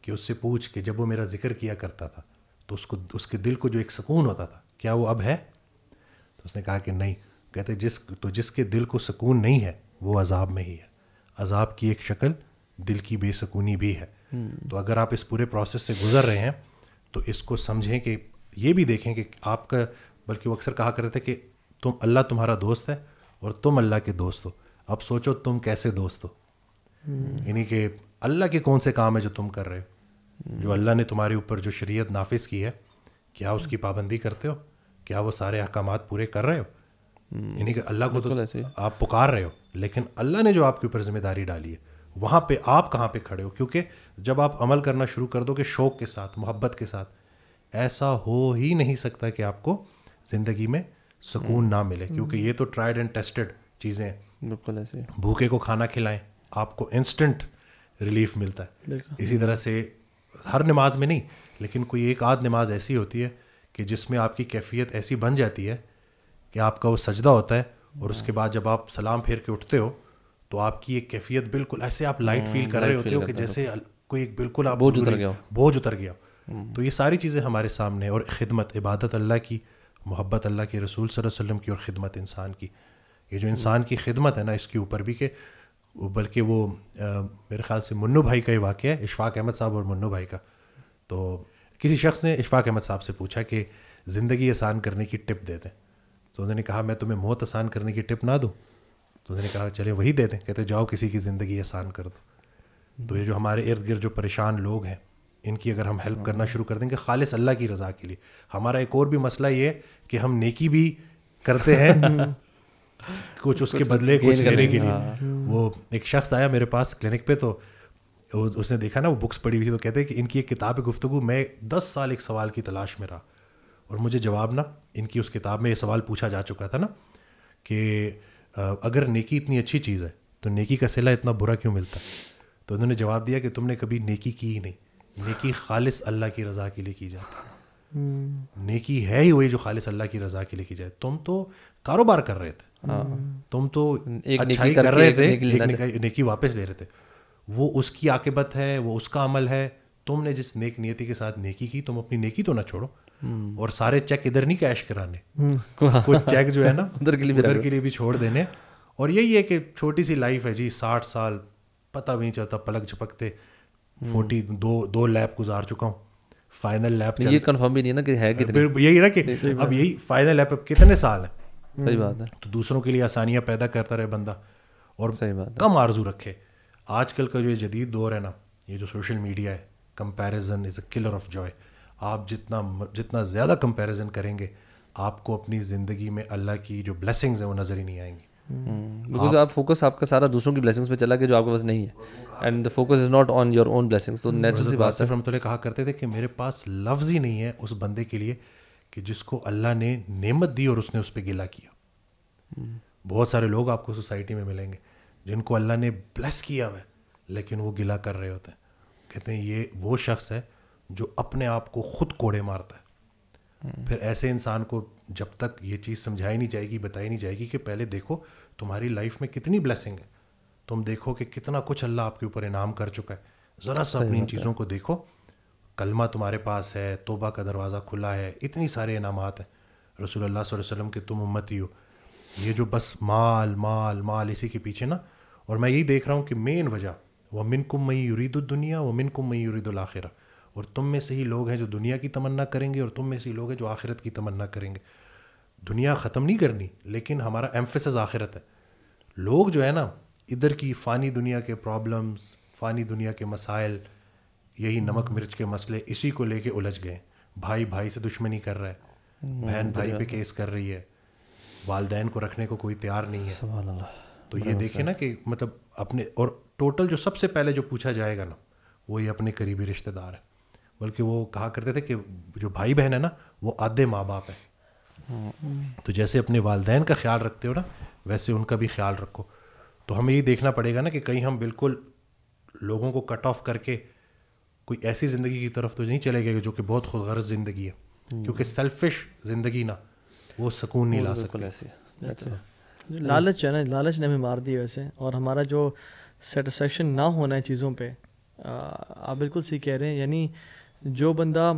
کہ اس سے پوچھ کہ جب وہ میرا ذکر کیا کرتا تھا تو اس کے دل کو جو ایک سکون ہوتا تھا کیا وہ اب ہے؟ تو اس نے کہا کہ نہیں. کہتے جس کے دل کو سکون نہیں ہے وہ عذاب میں ہی ہے. عذاب کی ایک شکل دل کی بے سکونی بھی ہے. تو اگر آپ اس پورے پروسیس سے گزر رہے ہیں تو اس کو سمجھیں کہ یہ بھی دیکھیں کہ آپ کا, بلکہ وہ اکثر کہا کرتے تھے کہ اللہ تمہارا دوست ہے اور تم اللہ کے دوست ہو, اب سوچو تم کیسے دوست ہو. یعنی کہ اللہ کے کون سے کام ہے جو تم کر رہے ہو, جو اللہ نے تمہارے اوپر جو شریعت نافذ کی ہے, کیا اس کی پابندی کرتے ہو؟ کیا وہ سارے احکامات پورے کر رہے ہو؟ یعنی کہ اللہ کو تو آپ پکار رہے ہو, لیکن اللہ نے جو آپ کے اوپر ذمہ داری ڈالی ہے وہاں پہ آپ کہاں پہ کھڑے ہو؟ کیونکہ جب آپ عمل کرنا شروع کر دو کہ شوق کے ساتھ, محبت کے ساتھ, ایسا ہو ہی نہیں سکتا کہ آپ کو زندگی میں سکون نہ ملے, کیونکہ یہ تو ٹرائیڈ اینڈ ٹیسٹڈ چیزیں ہیں. بالکل ایسے بھوکے کو کھانا کھلائیں, آپ کو انسٹنٹ ریلیف ملتا ہے. اسی طرح سے ہر نماز میں نہیں, لیکن کوئی ایک آدھ نماز ایسی ہوتی ہے کہ جس میں آپ کی کیفیت ایسی بن جاتی ہے کہ آپ کا وہ سجدہ ہوتا ہے, اور اس کے بعد جب آپ سلام پھیر کے اٹھتے ہو تو آپ کی ایک کیفیت بالکل ایسے آپ لائٹ فیل کر رہے ہوتے ہو کہ جیسے کوئی ایک بالکل آپ بوجھ اتر گیا. تو یہ ساری چیزیں ہمارے سامنے, اور خدمت, عبادت اللہ کی, محبت اللہ کے رسول صلی اللہ علیہ وسلم کی, اور خدمت انسان کی. یہ جو انسان کی خدمت ہے نا, اس کے اوپر بھی کہ بلکہ وہ میرے خیال سے منو بھائی کا ہی واقعہ ہے, اشفاق احمد صاحب اور منو بھائی کا. تو کسی شخص نے اشفاق احمد صاحب سے پوچھا کہ زندگی آسان کرنے کی ٹپ دے دیں. تو انہوں نے کہا میں تمہیں موت آسان کرنے کی ٹپ نہ دوں. تو انہوں نے کہا چلے وہی دے دیں. کہتے جاؤ کسی کی زندگی آسان کر دو. تو یہ جو ہمارے ارد گرد جو پریشان لوگ ہیں, ان کی اگر ہم ہیلپ کرنا شروع کر دیں کہ خالص اللہ کی رضا کے لیے. ہمارا ایک اور بھی مسئلہ یہ ہے کہ ہم نیکی بھی کرتے ہیں کچھ اس کے بدلے کچھ لینے کے لیے. وہ ایک شخص آیا میرے پاس کلینک پہ, تو اس نے دیکھا نا وہ بکس پڑھی ہوئی تھی, تو کہتے ہیں کہ ان کی ایک کتاب گفتگو, میں 10 سال ایک سوال کی تلاش میں رہا, اور مجھے جواب نا ان کی اس کتاب میں یہ سوال پوچھا جا چکا تھا نا کہ اگر نیکی اتنی اچھی چیز ہے تو نیکی کا صلہ اتنا برا کیوں ملتا ہے؟ تو انہوں نے جواب دیا کہ تم نے کبھی نیکی کی ہی نہیں. نیکی خالص اللہ کی رضا کے لیے کی جاتی ہے. نیکی ہے ہی وہی جو خالص اللہ کی رضا کے لیے کی جائے. تم تو کاروبار کر رہے تھے, تم تو اچھائی کر رہے تھے, ایک نیکی واپس لے رہے تھے, وہ اس کی عاقبت ہے, وہ اس کا عمل ہے. تم نے جس نیک نیتی کے ساتھ نیکی کی, تم اپنی نیکی تو نہ چھوڑو. اور سارے چیک ادھر نہیں کیش کرانے, کچھ چیک جو ہے نا ادھر کے لیے بھی چھوڑ دینے. اور یہی ہے کہ چھوٹی سی لائف ہے جی, 60 سال پتہ بھی نہیں چلتا, پلک جھپکتے 42 لیب گزار چکا ہوں, فائنل لیب یہ کنفرم بھی نہیں ہے نا کہ ہے کتنی, یہی نا کہ اب یہی فائنل لیب کتنے سال ہیں. صحیح بات ہے. تو دوسروں کے لیے آسانیاں پیدا کرتا رہے بندہ, اور کم آرزو رکھے. آج کل کا جو یہ جدید دور ہے نا, یہ جو سوشل میڈیا ہے, comparison is a colour of joy. آپ جتنا زیادہ کمپیریزن کریں گے, آپ کو اپنی زندگی میں اللہ کی جو بلیسنگز ہیں وہ نظر ہی نہیں آئیں گی. بیکاز آپ فوکس آپ کا سارا دوسروں کی بلیسنگس پہ چلا گیا جو آپ کے پاس نہیں ہے, and the focus is not on your own blessings. تو نیچرل سی بات ہے. رحمۃ اللہ کہا کرتے تھے کہ میرے پاس لفظ ہی نہیں ہے اس بندے کے لیے کہ جس کو اللہ نے نعمت دی اور اس نے اس پہ گلہ کیا. بہت سارے لوگ آپ کو سوسائٹی میں ملیں گے جن کو اللہ نے بلیس کیا ہوا ہے, لیکن وہ گلا کر رہے ہوتے ہیں. کہتے ہیں یہ وہ شخص ہے جو اپنے آپ کو خود کوڑے مارتا ہے. پھر ایسے انسان کو جب تک یہ چیز سمجھائی نہیں جائے گی, بتائی نہیں جائے گی کہ پہلے دیکھو تمہاری لائف میں کتنی بلیسنگ ہے, تم دیکھو کہ کتنا کچھ اللہ آپ کے اوپر انعام کر چکا ہے, ذرا سا اپنی ان چیزوں کو دیکھو, کلمہ تمہارے پاس ہے, توبہ کا دروازہ کھلا ہے, اتنی سارے انعامات ہیں. رسول اللہ صلی اللہ علیہ وسلم کے تم امتی ہو. یہ جو بس مال مال مال اسی کے پیچھے نا, اور میں یہی دیکھ رہا ہوں کہ مین وجہ وَمِنْكُمْ مَن يُرِيدُ الدُّنْيَا وَمِنْكُمْ مَن يُرِيدُ الْآخِرَةَ, اور تم میں سے ہی لوگ ہیں جو دنیا کی تمنا کریں گے اور تم میں سے ہی لوگ ہیں جو آخرت کی تمنا کریں گے. دنیا ختم نہیں کرنی, لیکن ہمارا ایمفیسس آخرت ہے. لوگ جو ہے نا ادھر کی فانی دنیا کے پرابلمز, فانی دنیا کے مسائل, یہی نمک مرچ کے مسئلے, اسی کو لے کے الجھ گئے. بھائی بھائی سے دشمنی کر رہا ہے, بہن بھائی پہ کیس کر رہی ہے, والدین کو رکھنے کو کوئی تیار نہیں ہے. سبحان اللہ. تو یہ دیکھیں نا کہ مطلب اپنے, اور ٹوٹل جو سب سے پہلے جو پوچھا جائے گا نا وہ یہ اپنے قریبی رشتہ دار ہے. بلکہ وہ کہا کرتے تھے کہ جو بھائی بہن ہے نا وہ آدھے ماں باپ ہیں. تو جیسے اپنے والدین کا خیال رکھتے ہو نا ویسے ان کا بھی خیال رکھو. تو ہمیں یہ دیکھنا پڑے گا نا کہ کہیں ہم بالکل لوگوں کو کٹ آف کر کے کوئی ایسی زندگی کی طرف تو نہیں چلے گئے جو کہ بہت خود غرض زندگی ہے, کیونکہ سیلفش زندگی نا وہ سکون نہیں لا سکتی. لالچ ہے نا, لالچ نے ہمیں مار دی ویسے. اور ہمارا جو سیٹسفیکشن نہ ہونا ہے چیزوں پہ, آپ بالکل صحیح کہہ رہے ہیں. یعنی جو بندہ,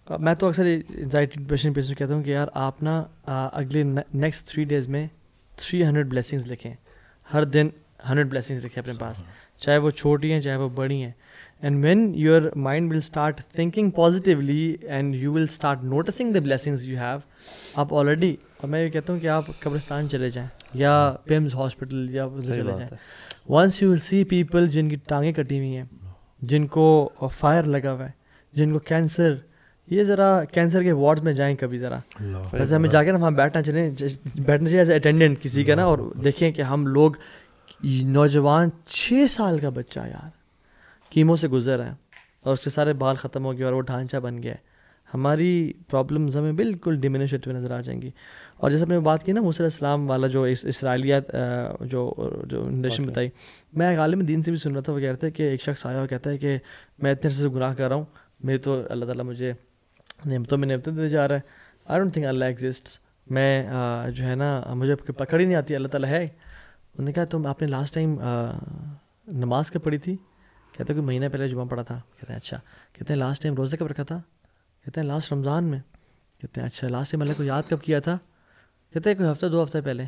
میں تو اکثر انزائٹی ڈپریشن پیشنٹ کہتا ہوں کہ یار آپ نا اگلے نیکسٹ 3 days میں 300 بلیسنگز لکھیں, ہر دن 100 بلیسنگز لکھیں اپنے پاس, چاہے وہ چھوٹی ہیں چاہے وہ بڑی ہیں. And when your mind will start thinking positively and you will start noticing the blessings you have, آپ آلریڈی, اور میں یہ کہتا ہوں کہ آپ قبرستان چلے جائیں یا پیمز ہاسپٹل یا چلے جائیں, ونس یو سی پیپل جن کی ٹانگیں کٹی ہوئی ہیں, جن کو فائر لگا ہوا ہے, جن کو کینسر, یہ ذرا کینسر کے وارڈ میں جائیں کبھی ذرا, ویسے ہمیں جا کے نا وہاں بیٹھنا چاہیے ایز اے اٹینڈنٹ کسی کا نا, اور دیکھیں کہ ہم لوگ نوجوان 6 سال کا بچہ یار کیمو سے گزر ہے اور اس کے سارے بال ختم ہو گئے اور وہ ڈھانچہ بن گیا ہے. ہماری پرابلمز ہمیں بالکل ڈیمینش ہوتے ہوئے نظر آ جائیں گی. اور جیسے ہم نے بات کی نا موسیٰ علیہ السلام والا جو اسرائیلیات جو نریشن بتائی, میں ایک عالم دین سے بھی سن رہا تھا, وہ کہہ رہے تھے کہ ایک شخص آیا اور کہتا ہے کہ میں اتنے عرصے سے گناہ کر رہا ہوں, میری تو اللہ تعالیٰ مجھے نعمتوں میں نعمتیں دیتے جا رہا ہے, I don't think Allah exists, میں جو ہے نا مجھے پکڑ ہی نہیں آتی اللہ تعالیٰ ہے. انہوں نے کہا تم آپ نے لاسٹ ٹائم نماز کب پڑھی تھی؟ کہتے ہیں کہ مہینہ پہلے جمعہ پڑھا تھا. کہتے ہیں اچھا. کہتے ہیں لاسٹ ٹائم روزہ کب رکھا تھا؟ کہتے ہیں لاسٹ رمضان میں. کہتے ہیں اچھا. لاسٹ ٹائم اللہ کو یاد کب کیا تھا؟ کہتے ہیں کوئی ہفتہ 2 ہفتے پہلے.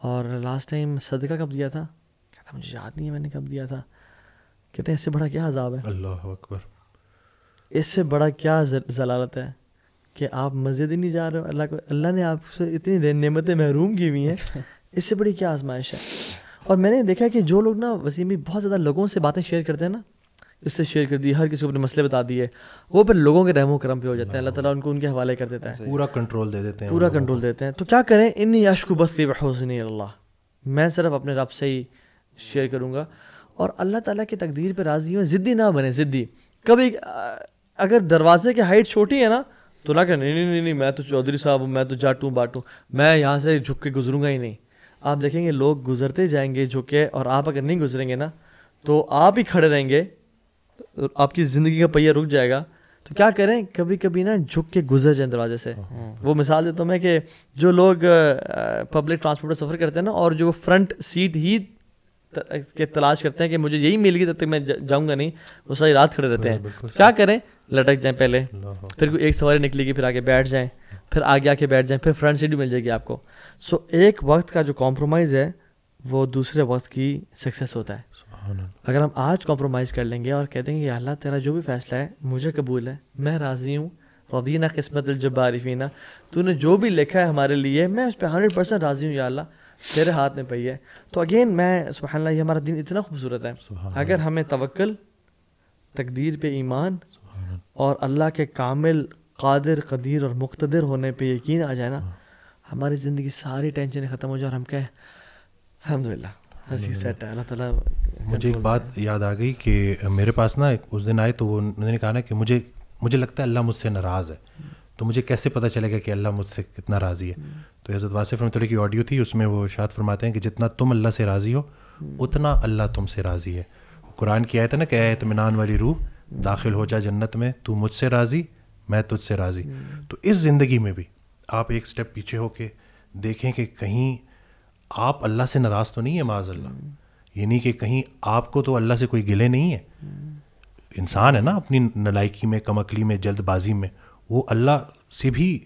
اور لاسٹ ٹائم صدقہ کب دیا تھا؟ کہتا ہے مجھے یاد نہیں ہے میں نے کب دیا تھا. کہتے ہیں اس سے بڑا کیا عذاب ہے؟ اللہ اکبر. اس سے بڑا کیا ضلالت ہے کہ آپ مسجد ہی نہیں جا رہے ہو, اللہ کو, اللہ نے آپ سے اتنی نعمتیں محروم کی ہوئی ہیں, اس سے بڑی کیا آزمائش ہے. اور میں نے دیکھا کہ جو لوگ نا وسیم بھی بہت زیادہ لوگوں سے باتیں شیئر کرتے ہیں نا, اس سے شیئر کر دی, ہر کسی کو اپنے مسئلے بتا دیے, وہ پھر لوگوں کے رحم و کرم پہ ہو جاتے ہیں, اللہ تعالیٰ ان کو ان کے حوالے کر دیتا ہے, پورا کنٹرول دے دیتے ہیں, پورا کنٹرول دیتے ہیں. تو کیا کریں, انی اشکو بثی بحسن اللہ, میں صرف اپنے رب سے ہی شیئر کروں گا. اور اللہ تعالیٰ کی تقدیر پہ راضی ہوں, ضدی نہ بنے. ضدی کبھی اگر دروازے کی ہائٹ چھوٹی ہے نا تو نہ کہ نہیں میں تو چودھری صاحب ہوں, میں تو جاٹوں باٹوں, میں یہاں سے جھک کے گزروں گا ہی نہیں. آپ دیکھیں گے لوگ گزرتے جائیں گے جھک کے, اور آپ اگر نہیں گزریں گے نا تو آپ ہی کھڑے رہیں گے, آپ کی زندگی کا پہیہ رک جائے گا. تو کیا کریں, کبھی کبھی نا جھک کے گزر جائیں دروازے سے. وہ مثال دیتا ہوں میں کہ جو لوگ پبلک ٹرانسپورٹ پر سفر کرتے ہیں نا, اور جو فرنٹ سیٹ ہی کے تلاش کرتے ہیں کہ مجھے یہی مل گئی تب تک میں جاؤں گا نہیں, وہ ساری رات کھڑے رہتے ہیں. کیا کریں, لٹک جائیں پہلے, پھر کوئی ایک سواری نکلے گی, پھر آگے بیٹھ جائیں, پھر آگے آ کے بیٹھ جائیں, پھر فرنٹ سیٹ بھی مل جائے گی آپ کو. سو ایک وقت کا جو کمپرومائز ہے وہ دوسرے وقت کی سکسیس ہوتا ہے. اگر ہم آج کمپرومائز کر لیں گے اور کہتے ہیں کہ اللہ تیرا جو بھی فیصلہ ہے مجھے قبول ہے, میں راضی ہوں, رضینا قسمت الجبار فینا, تو نے جو بھی لکھا ہے ہمارے لیے میں اس پہ 100% راضی ہوں یا اللہ, تیرے ہاتھ میں پئی ہے. تو اگین میں سبحان اللہ, یہ ہمارا دین اتنا خوبصورت ہے. اگر ہمیں توکل, تقدیر پہ ایمان اور اللہ کے کامل قادر قدیر اور مقتدر ہونے پہ یقین آ جائے نا, ہماری زندگی ساری ٹینشنیں ختم ہو جائے اور ہم کہیں الحمدللہ ہر چیز سیٹ ہے, اللہ تعالیٰ. مجھے ایک بات یاد آ گئی کہ میرے پاس نا اس دن آئے تو وہ انہوں نے کہا نا کہ مجھے لگتا ہے اللہ مجھ سے ناراض ہے, تو مجھے کیسے پتہ چلے گا کہ اللہ مجھ سے کتنا راضی ہے. تو حضرت واصف رحمۃ اللہ کی آڈیو تھی, اس میں وہ ارشاد فرماتے ہیں کہ جتنا تم اللہ سے راضی ہو اتنا اللہ تم سے راضی ہے. قرآن کی آیت ہے نا کہ اے اطمینان والی روح داخل ہو جا جنت میں، تو مجھ سے راضی میں تجھ سے راضی. تو اس زندگی میں بھی آپ ایک سٹیپ پیچھے ہو کے دیکھیں کہ کہیں آپ اللہ سے ناراض تو نہیں ہیں معاذ اللہ. یعنی کہ کہیں آپ کو تو اللہ سے کوئی گلے نہیں ہے. انسان ہے نا اپنی نلائکی میں، کم عقلی میں، جلد بازی میں، وہ اللہ سے بھی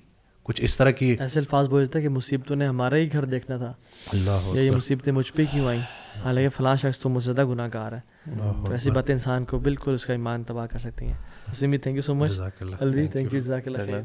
کچھ اس طرح کی ایسے الفاظ بولتا ہے کہ مصیبتوں نے ہمارا ہی گھر دیکھنا تھا، اللہ یہ مصیبتیں مجھ پہ کیوں آئیں، حالانکہ فلاں شخص تو مجھ سے زیادہ گناہ گار ہے. تو ایسی باتیں انسان کو بالکل اس کا ایمان تباہ کر سکتی ہیں. اسمی تھینک یو سو مچ. الوی تھینک یو، جزاک اللہ خیر.